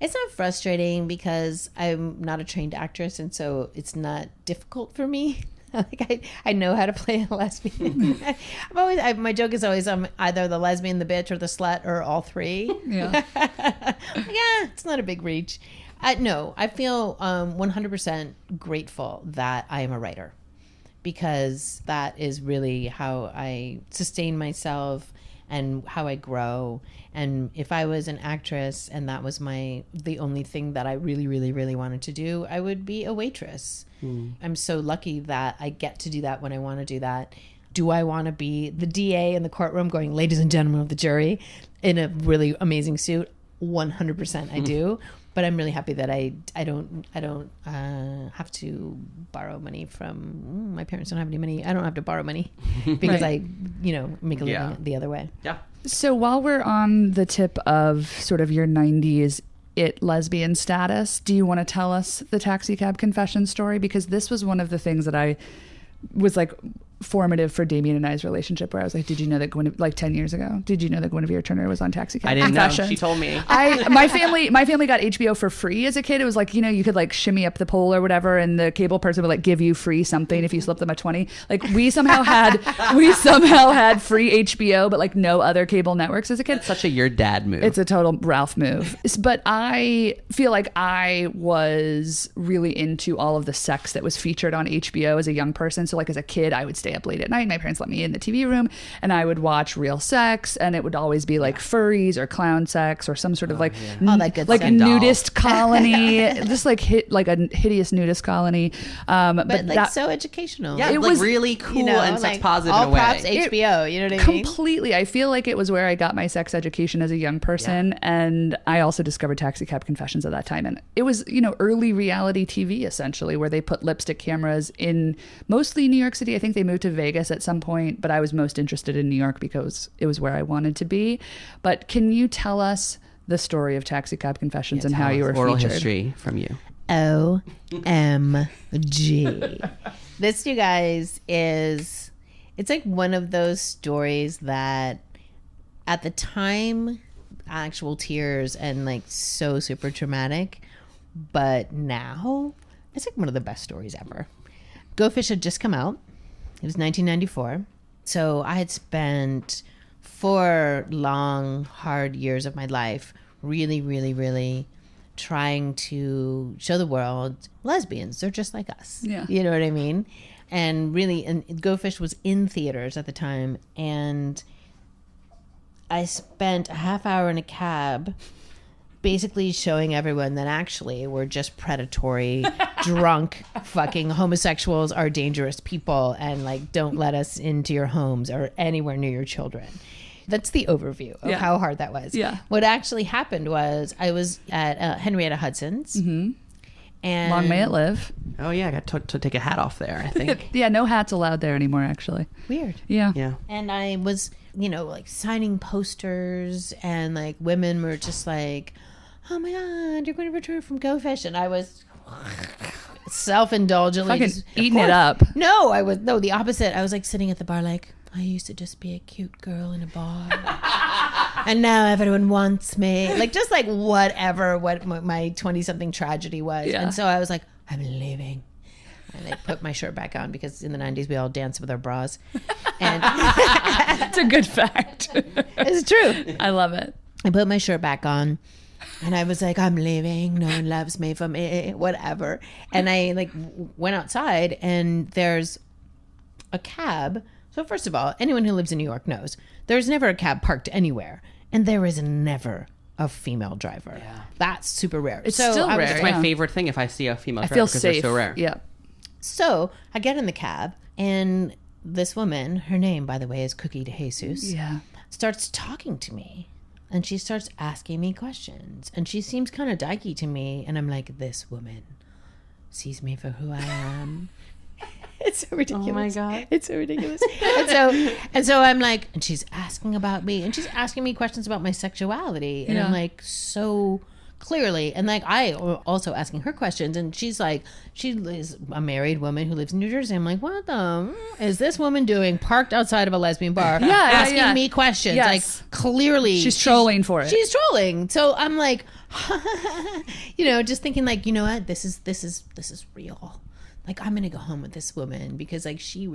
Speaker 4: It's not frustrating because I'm not a trained actress, and so it's not difficult for me. Like I know how to play a lesbian. My joke is always I'm either the lesbian, the bitch, or the slut, or all three.
Speaker 1: Yeah.
Speaker 4: Yeah, it's not a big reach. No, I feel 100% grateful that I am a writer, because that is really how I sustain myself and how I grow. And if I was an actress and that was the only thing that I really, really, really wanted to do, I would be a waitress. I'm so lucky that I get to do that when I want to do that. Do I want to be the DA in the courtroom going, ladies and gentlemen of the jury, in a really amazing suit? 100% I do. But I'm really happy that I don't have to borrow money from my parents. Don't have any money. I don't have to borrow money because
Speaker 1: Right.
Speaker 4: I make a living the other way.
Speaker 3: Yeah.
Speaker 1: So while we're on the tip of sort of your 90s it lesbian status. Do you want to tell us the taxi cab confession story? Because this was one of the things that I was like formative for Damian and I's relationship, where I was like, did you know that like 10 years ago, did you know that Guinevere Turner was on Taxi Cab?
Speaker 3: I didn't know. She told me.
Speaker 1: My family got HBO for free as a kid. It was like, you could like shimmy up the pole or whatever, and the cable person would like give you free something if you slipped them a 20. Like we somehow had free HBO, but like no other cable networks as a kid.
Speaker 3: Such a your dad move.
Speaker 1: It's a total Ralph move. But I feel like I was really into all of the sex that was featured on HBO as a young person. So like as a kid, I would stay up late at night. My parents let me in the TV room, and I would watch real sex, and it would always be like furries or clown sex or some sort of like
Speaker 4: all that good
Speaker 1: like
Speaker 4: stuff.
Speaker 1: nudist colony, just like like a hideous nudist colony.
Speaker 4: But like
Speaker 1: that,
Speaker 4: so educational.
Speaker 3: Yeah,
Speaker 1: it
Speaker 3: like
Speaker 1: was
Speaker 3: really cool and sex
Speaker 4: like,
Speaker 3: positive
Speaker 4: all
Speaker 3: in a way.
Speaker 4: props HBO, you know what I mean?
Speaker 1: completely. I feel like it was where I got my sex education as a young person, and I also discovered Taxi Cab Confessions at that time. And it was, early reality TV essentially, where they put lipstick cameras in mostly New York City. I think they moved to Vegas at some point, but I was most interested in New York because it was where I wanted to be. But can you tell us the story of Taxi Cab Confessions and how you were
Speaker 3: oral
Speaker 1: featured?
Speaker 3: history from you.
Speaker 4: OMG. This, you guys, it's like one of those stories that at the time, actual tears and like so super traumatic, but now it's like one of the best stories ever. Go Fish had just come out. It was 1994. So I had spent 4 long, hard years of my life really, really, really trying to show the world lesbians. They're just like us.
Speaker 1: Yeah.
Speaker 4: You know what I mean? And really, and Go Fish was in theaters at the time. And I spent a half hour in a cab basically showing everyone that actually we're just predatory, drunk, fucking homosexuals are dangerous people, and like don't let us into your homes or anywhere near your children. That's the overview of how hard that was.
Speaker 1: Yeah.
Speaker 4: What actually happened was I was at Henrietta Hudson's. Mm-hmm. And
Speaker 1: Long may it live.
Speaker 3: Oh yeah, I got to take a hat off there, I think.
Speaker 1: Yeah, no hats allowed there anymore, actually.
Speaker 4: Weird.
Speaker 1: Yeah.
Speaker 3: Yeah.
Speaker 4: And I was, like signing posters, and like women were just like, oh my God, you're going to return from Go Fish. And I was self-indulgently
Speaker 1: Fucking
Speaker 4: just,
Speaker 1: eating it up.
Speaker 4: No, the opposite. I was like sitting at the bar like, I used to just be a cute girl in a bar. And now everyone wants me. Like, just like whatever, what my 20-something tragedy was.
Speaker 1: Yeah.
Speaker 4: And so I was like, I'm leaving. And I put my shirt back on because in the 90s we all danced with our bras. And
Speaker 1: It's a good fact.
Speaker 4: it's true.
Speaker 1: I love it.
Speaker 4: I put my shirt back on. And I was like, I'm leaving. No one loves me for me, whatever. And I like went outside, and there's a cab. So first of all, anyone who lives in New York knows there's never a cab parked anywhere, and there is never a female driver. Yeah. That's super rare.
Speaker 1: It's still rare.
Speaker 3: It's my favorite thing if I see a female
Speaker 1: I
Speaker 3: driver
Speaker 1: feel
Speaker 3: because
Speaker 1: safe.
Speaker 3: they're so rare.
Speaker 1: Yeah.
Speaker 4: So I get in the cab, and this woman, her name, by the way, is Cookie de Jesus, starts talking to me. And she starts asking me questions. And she seems kind of dykey to me. And I'm like, this woman sees me for who I am. It's so ridiculous.
Speaker 3: Oh my God.
Speaker 4: It's so ridiculous. and so I'm like, and she's asking about me. And she's asking me questions about my sexuality. And I'm like, so clearly. And like, I also asking her questions. And she's like, she is a married woman who lives in New Jersey. I'm like, what the is this woman doing parked outside of a lesbian bar asking me questions?
Speaker 1: Yes.
Speaker 4: Like, clearly
Speaker 1: She's trolling for it.
Speaker 4: She's trolling. So I'm like, just thinking like, you know what? This is real. Like, I'm going to go home with this woman because like she's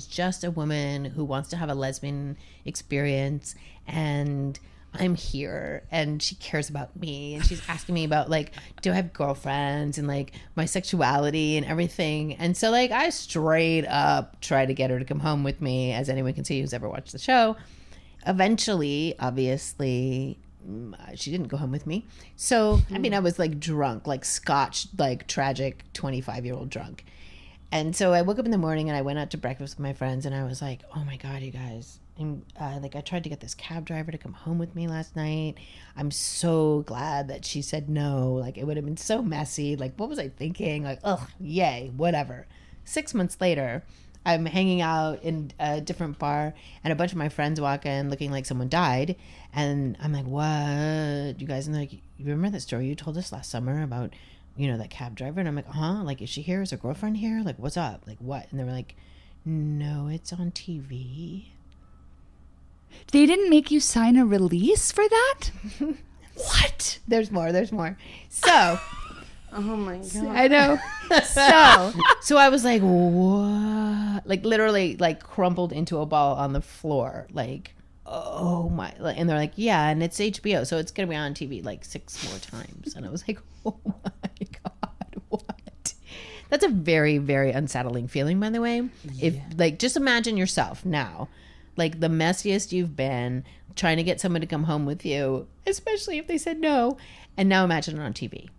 Speaker 4: just a woman who wants to have a lesbian experience, and I'm here, and she cares about me, and she's asking me about like, do I have girlfriends, and like my sexuality and everything. And so like I straight up try to get her to come home with me, as anyone can see who's ever watched the show. Eventually, obviously, she didn't go home with me. So, I mean, I was like drunk, like Scotch, like tragic 25-year-old drunk. And so I woke up in the morning and I went out to breakfast with my friends, and I was like, oh my God, you guys. And like I tried to get this cab driver to come home with me last night. I'm so glad that she said no. Like, it would have been so messy. Like, what was I thinking? Like, oh, yay, whatever. 6 months later, I'm hanging out in a different bar, and a bunch of my friends walk in looking like someone died. And I'm like, what? You guys, and they're like, you remember that story you told us last summer about, that cab driver? And I'm like, like, is she here? Is her girlfriend here? Like, what's up? Like, what? And they were like, no, it's on TV.
Speaker 1: They didn't make you sign a release for that? What?
Speaker 4: There's more. So...
Speaker 3: Oh my God.
Speaker 4: I know. So I was like, what? Like literally like crumpled into a ball on the floor. Like, oh my. And they're like, yeah, and it's HBO. So it's going to be on TV like 6 more times. And I was like, oh my God, what? That's a very, very unsettling feeling, by the way. If like, just imagine yourself now, like the messiest you've been trying to get someone to come home with you, especially if they said no. And now imagine it on TV.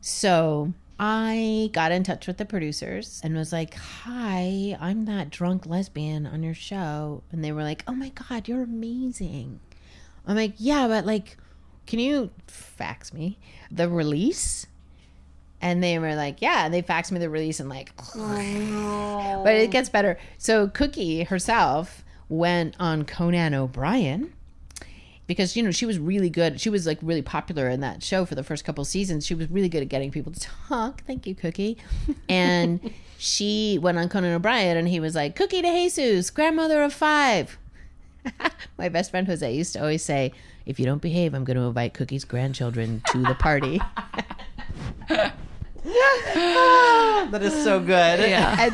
Speaker 4: So I got in touch with the producers and was like, hi, I'm that drunk lesbian on your show. And they were like, oh my God, you're amazing. I'm like, yeah, but like, can you fax me the release? And they were like, yeah. And they faxed me the release and like, but it gets better. So Cookie herself went on Conan O'Brien. Because, she was really good. She was like really popular in that show for the first couple seasons. She was really good at getting people to talk. Thank you, Cookie. And she went on Conan O'Brien and he was like, Cookie de Jesus, grandmother of 5. My best friend Jose used to always say, if you don't behave, I'm going to invite Cookie's grandchildren to the party.
Speaker 3: That is so good.
Speaker 1: Yeah.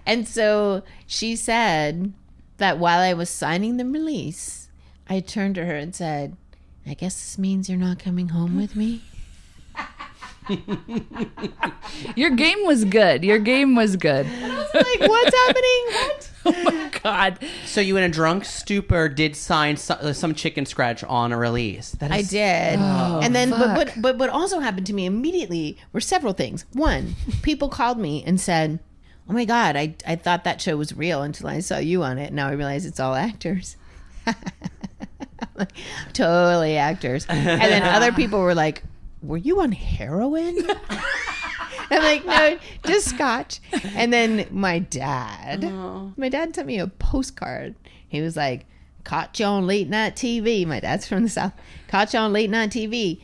Speaker 4: And so she said that while I was signing the release, I turned to her and said, I guess this means you're not coming home with me.
Speaker 1: Your game was good.
Speaker 4: And I was like, what's happening? What?
Speaker 1: Oh my God.
Speaker 3: So you in a drunk stupor did sign some chicken scratch on a release.
Speaker 4: I did.
Speaker 1: Oh,
Speaker 4: and then,
Speaker 1: fuck.
Speaker 4: but what also happened to me immediately were several things. One, people called me and said, oh my God, I thought that show was real until I saw you on it. Now I realize it's all actors. Totally actors. And then other people were like, were you on heroin? I'm like, no, just scotch. And then my dad sent me a postcard. He was like, caught you on late night TV. My dad's from the South. Caught you on late night TV.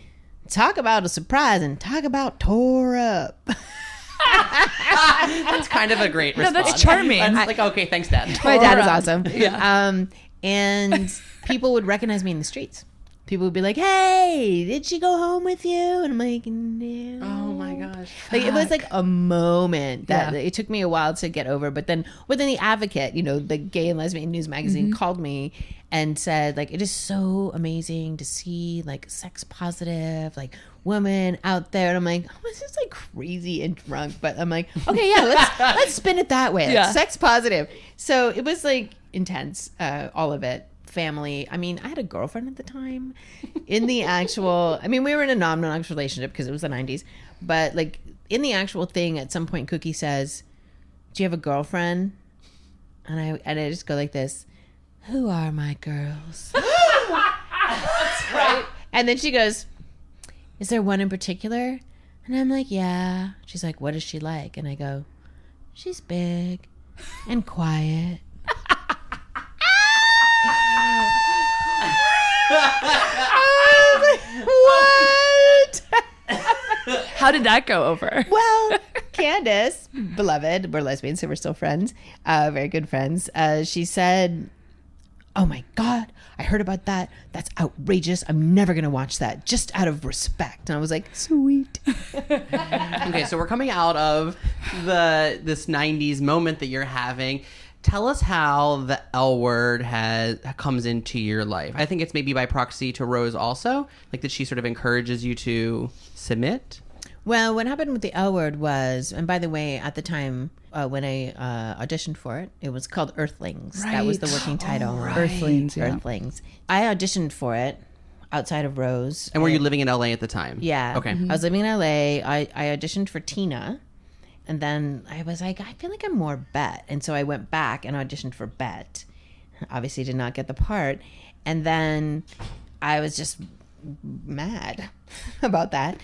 Speaker 4: Talk about a surprise and talk about tore up.
Speaker 3: That's kind of a great response.
Speaker 1: No, that's charming.
Speaker 3: That's like, okay, thanks, Dad.
Speaker 4: My dad is awesome.
Speaker 1: Yeah.
Speaker 4: And people would recognize me in the streets. People would be like, hey, did she go home with you? And I'm like, no.
Speaker 3: Oh my gosh.
Speaker 4: Like, it was like a moment that it took me a while to get over. But then within the Advocate, the gay and lesbian news magazine called me and said, like, it is so amazing to see like sex positive, like women out there. And I'm like, oh, this is like crazy and drunk. But I'm like, okay, yeah, let's spin it that way. Like,
Speaker 1: Yeah.
Speaker 4: sex positive. So it was like intense, all of it. Family. I mean, I had a girlfriend at the time in the actual, we were in a non-monogamous relationship because it was the 90s, but like in the actual thing at some point Cookie says, do you have a girlfriend? And I just go like this, who are my girls? That's right. And then she goes, is there one in particular? And I'm like, yeah. She's like, what is she like? And I go, she's big and quiet. What?
Speaker 1: How did that go over?
Speaker 4: Well, Candace, beloved, we're lesbians, so we're still friends, very good friends. She said, oh my God, I heard about that. That's outrageous. I'm never going to watch that just out of respect. And I was like, sweet.
Speaker 3: Okay, so we're coming out of this 90s moment that you're having. Tell us how the L word comes into your life. I think it's maybe by proxy to Rose also, like that she sort of encourages you to submit.
Speaker 4: Well, what happened with the L word was, and by the way, at the time when I auditioned for it, it was called Earthlings. That was the working title.
Speaker 1: Right. Earthlings, yeah.
Speaker 4: Earthlings. I auditioned for it outside of Rose.
Speaker 3: And were you living in LA at the time?
Speaker 4: Yeah.
Speaker 3: Okay.
Speaker 4: I was living in LA. I auditioned for Tina. And then I was like, I feel like I'm more Bet. And so I went back and auditioned for Bet. Obviously did not get the part. And then I was just mad about that.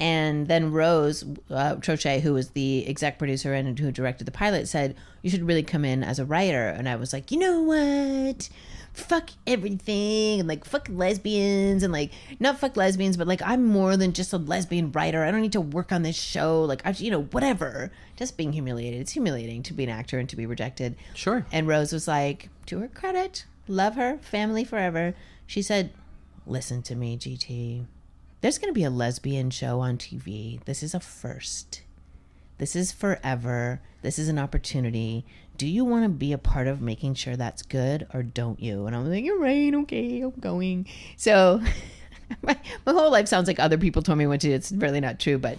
Speaker 4: And then Rose Trochet, who was the exec producer and who directed the pilot, said, you should really come in as a writer. And I was like, you know what? Fuck everything. And like, fuck lesbians. And like, not fuck lesbians, but like, I'm more than just a lesbian writer. I don't need to work on this show. Like, whatever. Just being humiliated. It's humiliating to be an actor and to be rejected.
Speaker 3: Sure.
Speaker 4: And Rose was like, to her credit, love her, family forever. She said, listen to me, GT. There's going to be a lesbian show on TV. This is a first. This is forever. This is an opportunity. Do you want to be a part of making sure that's good, or don't you? And I'm like, you're right. Okay, I'm going. So my whole life sounds like other people told me what to do. It's really not true, but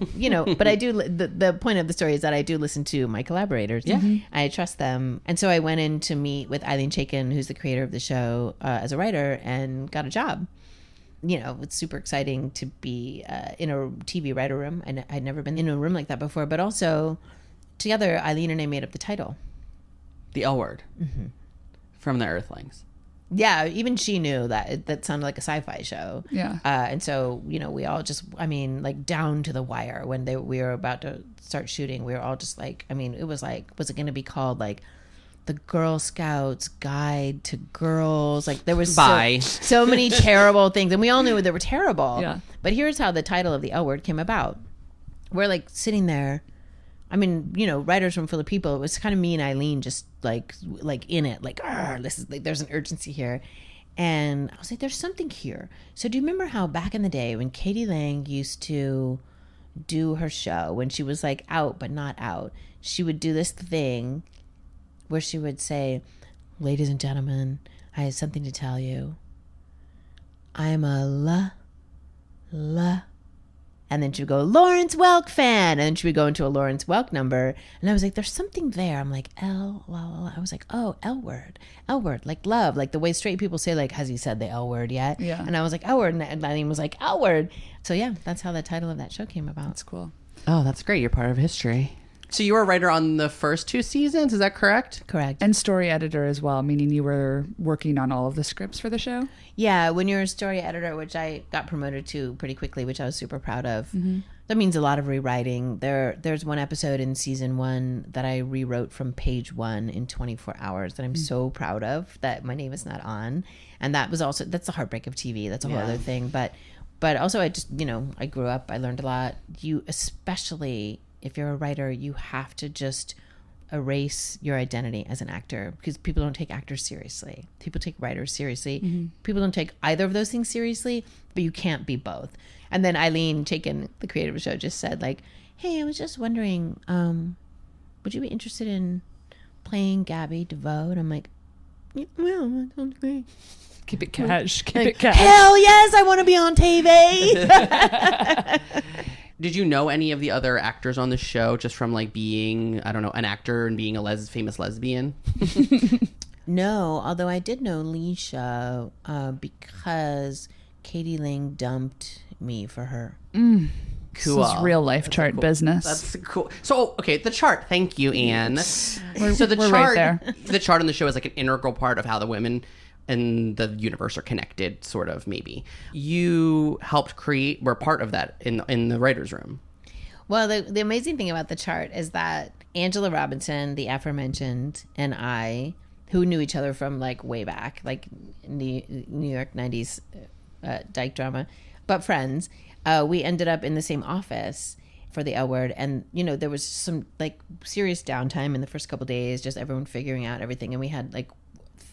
Speaker 4: but I do. The point of the story is that I do listen to my collaborators.
Speaker 3: Yeah.
Speaker 4: I trust them. And so I went in to meet with Eileen Chaikin, who's the creator of the show, as a writer, and got a job. It's super exciting to be in a TV writer room. I'd never been in a room like that before, but also together, Eileen and I made up the title.
Speaker 3: The L Word. Mm-hmm. From the Earthlings.
Speaker 4: Yeah, even she knew that sounded like a sci-fi show.
Speaker 1: Yeah.
Speaker 4: And so, we all just, like down to the wire when we were about to start shooting, we were all just like, it was like, was it going to be called like the Girl Scouts Guide to Girls? Like there was so many terrible things, and we all knew they were terrible.
Speaker 1: Yeah.
Speaker 4: But here's how the title of the L Word came about. We're like sitting there. Writers from full of people. It was kind of me and Eileen just like in it, like, this is like, there's an urgency here. And I was like, there's something here. So do you remember how back in the day when Katie Lang used to do her show, when she was like out but not out, she would do this thing where she would say, ladies and gentlemen, I have something to tell you. I'm a and then she would go, Lawrence Welk fan. And then she would go into a Lawrence Welk number. And I was like, there's something there. I'm like, L, la, la, la. I was like, oh, L word, like love. Like the way straight people say, like, has he said the L word yet?
Speaker 1: Yeah.
Speaker 4: And I was like, L word. And Eileen was like, L word. So yeah, that's how the title of that show came about.
Speaker 1: That's cool.
Speaker 3: Oh, that's great. You're part of history. So you were a writer on the first 2 seasons, is that correct?
Speaker 4: Correct.
Speaker 1: And story editor as well, meaning you were working on all of the scripts for the show?
Speaker 4: Yeah, when you're a story editor, which I got promoted to pretty quickly, which I was super proud of. Mm-hmm. That means a lot of rewriting. There's one episode in season 1 that I rewrote from page 1 in 24 hours that I'm so proud of, that my name is not on. And that's the heartbreak of TV. That's a whole other thing. But also I just, I grew up, I learned a lot. Especially if you're a writer, you have to just erase your identity as an actor, because people don't take actors seriously. People take writers seriously. Mm-hmm. People don't take either of those things seriously, but you can't be both. And then Eileen Chaikin, the creator of the show, just said like, hey, I was just wondering, would you be interested in playing Gabby DeVoe? And I'm like, yeah, well, that sounds great.
Speaker 1: Keep it cash. Keep
Speaker 4: like,
Speaker 1: it cash.
Speaker 4: Hell yes, I want to be on TV.
Speaker 3: Did you know any of the other actors on the show just from like being, I don't know, an actor and being a famous lesbian?
Speaker 4: No, although I did know Leisha because Katie Lang dumped me for her.
Speaker 3: Cool.
Speaker 1: This is real life chart business.
Speaker 3: That's cool. So, okay, the chart. Thank you, Anne.
Speaker 1: We're
Speaker 3: chart,
Speaker 1: right there.
Speaker 3: The chart on the show is like an integral part of how the women and the universe are connected, sort of, maybe. You helped were part of that in the writer's room.
Speaker 4: Well, the amazing thing about the chart is that Angela Robinson, the aforementioned, and I, who knew each other from like way back, like New York 90s dyke drama, but friends, we ended up in the same office for the L Word. And, there was some like serious downtime in the first couple days, just everyone figuring out everything. And we had like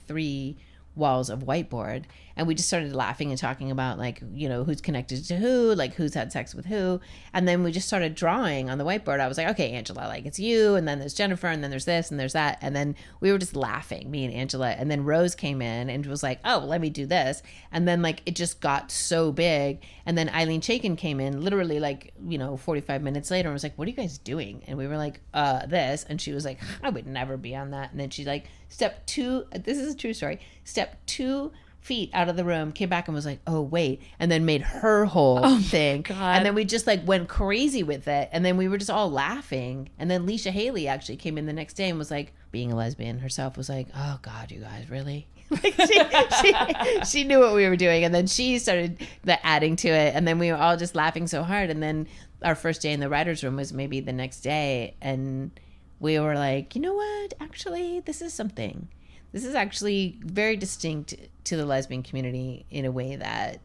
Speaker 4: 3 walls of whiteboard, and we just started laughing and talking about like, who's connected to who, like who's had sex with who. And then we just started drawing on the whiteboard. I was like, okay, Angela, like it's you, and then there's Jennifer, and then there's this and there's that. And then we were just laughing, me and Angela. And then Rose came in and was like, oh, let me do this. And then like it just got so big. And then Eileen Chaikin came in literally like 45 minutes later and was like, what are you guys doing? And we were like, this. And she was like, I would never be on that. And then she like stepped 2, this is a true story, stepped 2 feet out of the room, came back and was like, oh wait, and then made her whole thing. God. And then we just like went crazy with it, and then we were just all laughing. And then Leisha Haley actually came in the next day and was like, being a lesbian herself, was like, oh God, you guys really Like she knew what we were doing, and then she started adding to it, and then we were all just laughing so hard. And then our first day in the writer's room was maybe the next day, and we were like, you know what? Actually, this is something. This is actually very distinct to the lesbian community in a way that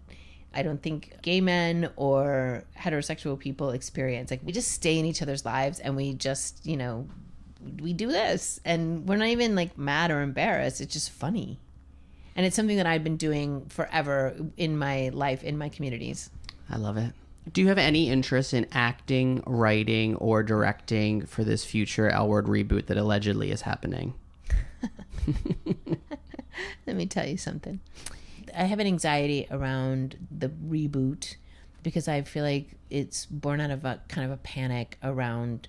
Speaker 4: I don't think gay men or heterosexual people experience. Like, we just stay in each other's lives, and we just, we do this, and we're not even like mad or embarrassed. It's just funny. And it's something that I've been doing forever in my life, in my communities.
Speaker 3: I love it. Do you have any interest in acting, writing, or directing for this future L Word reboot that allegedly is happening?
Speaker 4: Let me tell you something. I have an anxiety around the reboot because I feel like it's born out of a kind of a panic around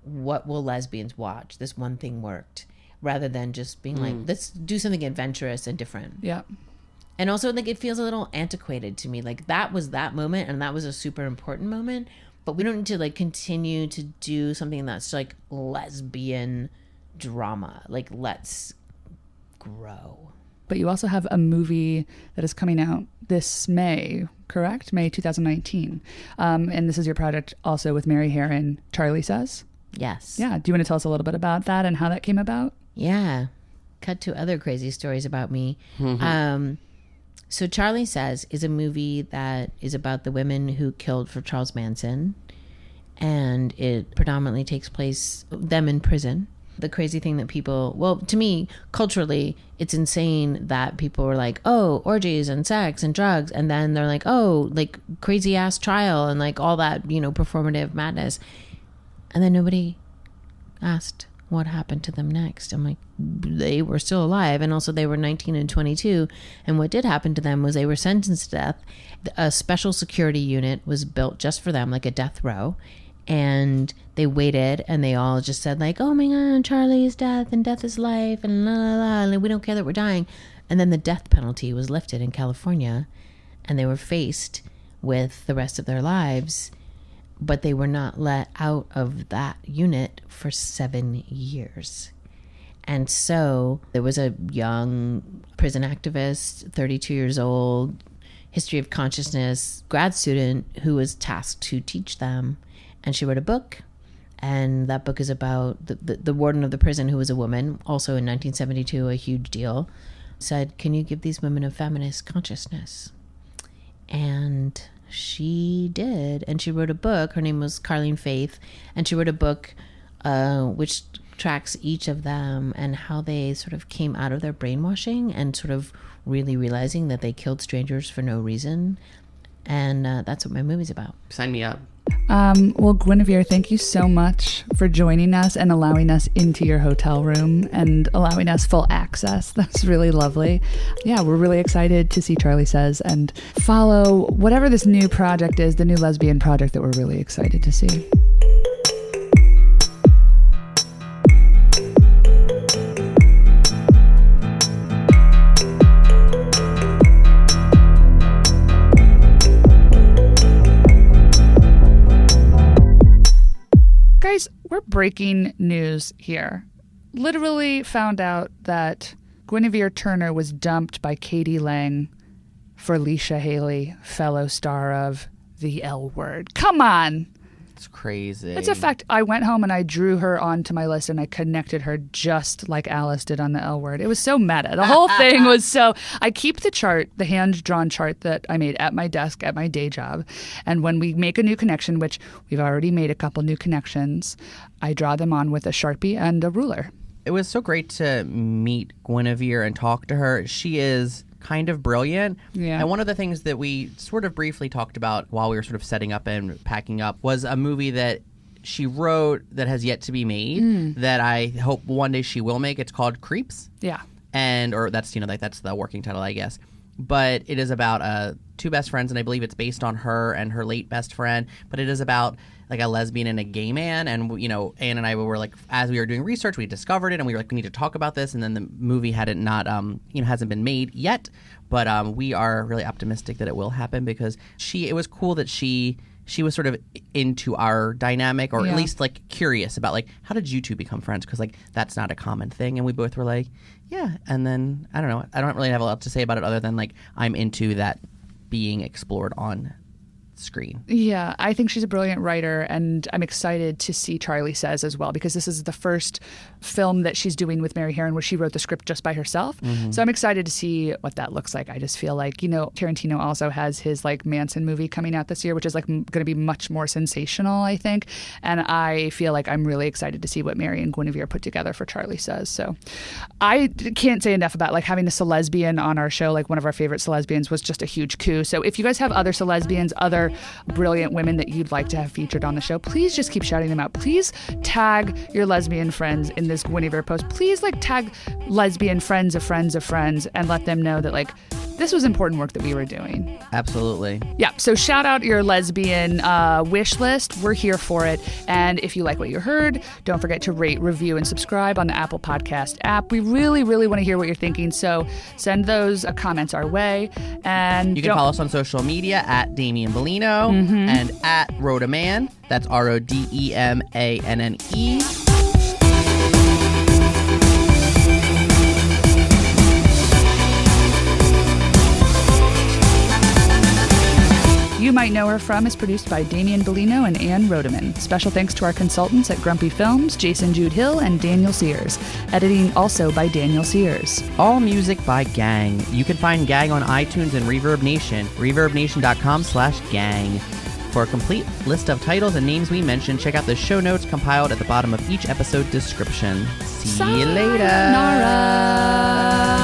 Speaker 4: what will lesbians watch. This one thing worked, rather than just being like, let's do something adventurous and different.
Speaker 1: Yeah.
Speaker 4: And also, like, it feels a little antiquated to me. Like, that was that moment, and that was a super important moment. But we don't need to, like, continue to do something that's, like, lesbian drama. Like, let's grow.
Speaker 1: But you also have a movie that is coming out this May, correct? May 2019. And this is your project also with Mary Harron, Charlie Says.
Speaker 4: Yes.
Speaker 1: Yeah. Do you want to tell us a little bit about that and how that came about?
Speaker 4: Yeah. Cut to other crazy stories about me. So Charlie Says is a movie that is about the women who killed for Charles Manson. And it predominantly takes place, them in prison. The crazy thing that people, well, to me, culturally, it's insane that people were like, oh, orgies and sex and drugs. And then they're like, oh, like crazy ass trial and like all that, performative madness. And then nobody asked what happened to them next. I'm like, they were still alive. And also they were 19 and 22. And what did happen to them was they were sentenced to death. A special security unit was built just for them, like a death row. And they waited, and they all just said like, oh my God, Charlie is death and death is life and la la la. And we don't care that we're dying. And then the death penalty was lifted in California, and they were faced with the rest of their lives, but they were not let out of that unit for 7 years. And so there was a young prison activist, 32 years old, history of consciousness grad student who was tasked to teach them. And she wrote a book, and that book is about the warden of the prison, who was a woman, also in 1972, a huge deal, said, can you give these women a feminist consciousness? And she did. And she wrote a book. Her name was Carleen Faith. And she wrote a book which tracks each of them and how they sort of came out of their brainwashing and sort of really realizing that they killed strangers for no reason. And that's what my movie's about.
Speaker 3: Sign me up.
Speaker 1: Well, Guinevere, thank you so much for joining us and allowing us into your hotel room and allowing us full access. That's really lovely. Yeah, we're really excited to see Charlie Says and follow whatever this new project is, the new lesbian project that we're really excited to see. Guys, we're breaking news here. Literally found out that Guinevere Turner was dumped by Katie Lang for Leisha Haley, fellow star of The L Word. Come on!
Speaker 2: It's crazy.
Speaker 1: It's a fact. I went home and I drew her onto my list and I connected her just like Alice did on The L Word. It was so meta. The whole thing was so... I keep the chart, the hand-drawn chart that I made at my desk at my day job. And when we make a new connection, which we've already made a couple new connections, I draw them on with a Sharpie and a ruler.
Speaker 2: It was so great to meet Guinevere and talk to her. She is kind of brilliant.
Speaker 1: Yeah.
Speaker 2: And one of the things that we sort of briefly talked about while we were sort of setting up and packing up was a movie that she wrote that has yet to be made that I hope one day she will make. It's called Creeps.
Speaker 1: Yeah.
Speaker 2: Or that's, like that's the working title, I guess. But it is about two best friends, and I believe it's based on her and her late best friend. But it is about like a lesbian and a gay man, and Anne and I were like, as we were doing research, we discovered it, and we were like, we need to talk about this. And then the movie hasn't been made yet, but we are really optimistic that it will happen because it was cool that she she was sort of into our dynamic, or
Speaker 1: Yeah.
Speaker 2: at least like curious about like, how did you two become friends? Because like that's not a common thing. And we both were like, yeah. And then I don't know. I don't really have a lot to say about it other than like I'm into that being explored on screen.
Speaker 1: Yeah, I think she's a brilliant writer, and I'm excited to see Charlie Says as well, because this is the first film that she's doing with Mary Harron where she wrote the script just by herself. So I'm excited to see what that looks like. I just feel like, Tarantino also has his like Manson movie coming out this year, which is like going to be much more sensational, I think. And I feel like I'm really excited to see what Mary and Guinevere put together for Charlie Says. So I can't say enough about like having a Celesbian on our show. Like one of our favorite Celesbians was just a huge coup. So if you guys have other Celesbians, other brilliant women that you'd like to have featured on the show, please just keep shouting them out. Please tag your lesbian friends in this Guinevere post. Please like tag lesbian friends of friends of friends and let them know that like this was important work that we were doing.
Speaker 2: Absolutely.
Speaker 1: Yeah, so shout out your lesbian wish list. We're here for it. And if you like what you heard, don't forget to rate, review, and subscribe on the Apple Podcast app. We really, really want to hear what you're thinking. So send those comments our way. And
Speaker 2: you can follow us on social media at Damian Bellino and at Rodeman. That's RODEMANNE.
Speaker 1: You Might Know Her From is produced by Damian Bellino and Anne Rodeman. Special thanks to our consultants at Grumpy Films, Jason Jude Hill and Daniel Sears. Editing also by Daniel Sears.
Speaker 2: All music by Gang. You can find Gang on iTunes and Reverb Nation. ReverbNation.com/gang. For a complete list of titles and names we mentioned, check out the show notes compiled at the bottom of each episode description. See you later.
Speaker 1: Sayonara.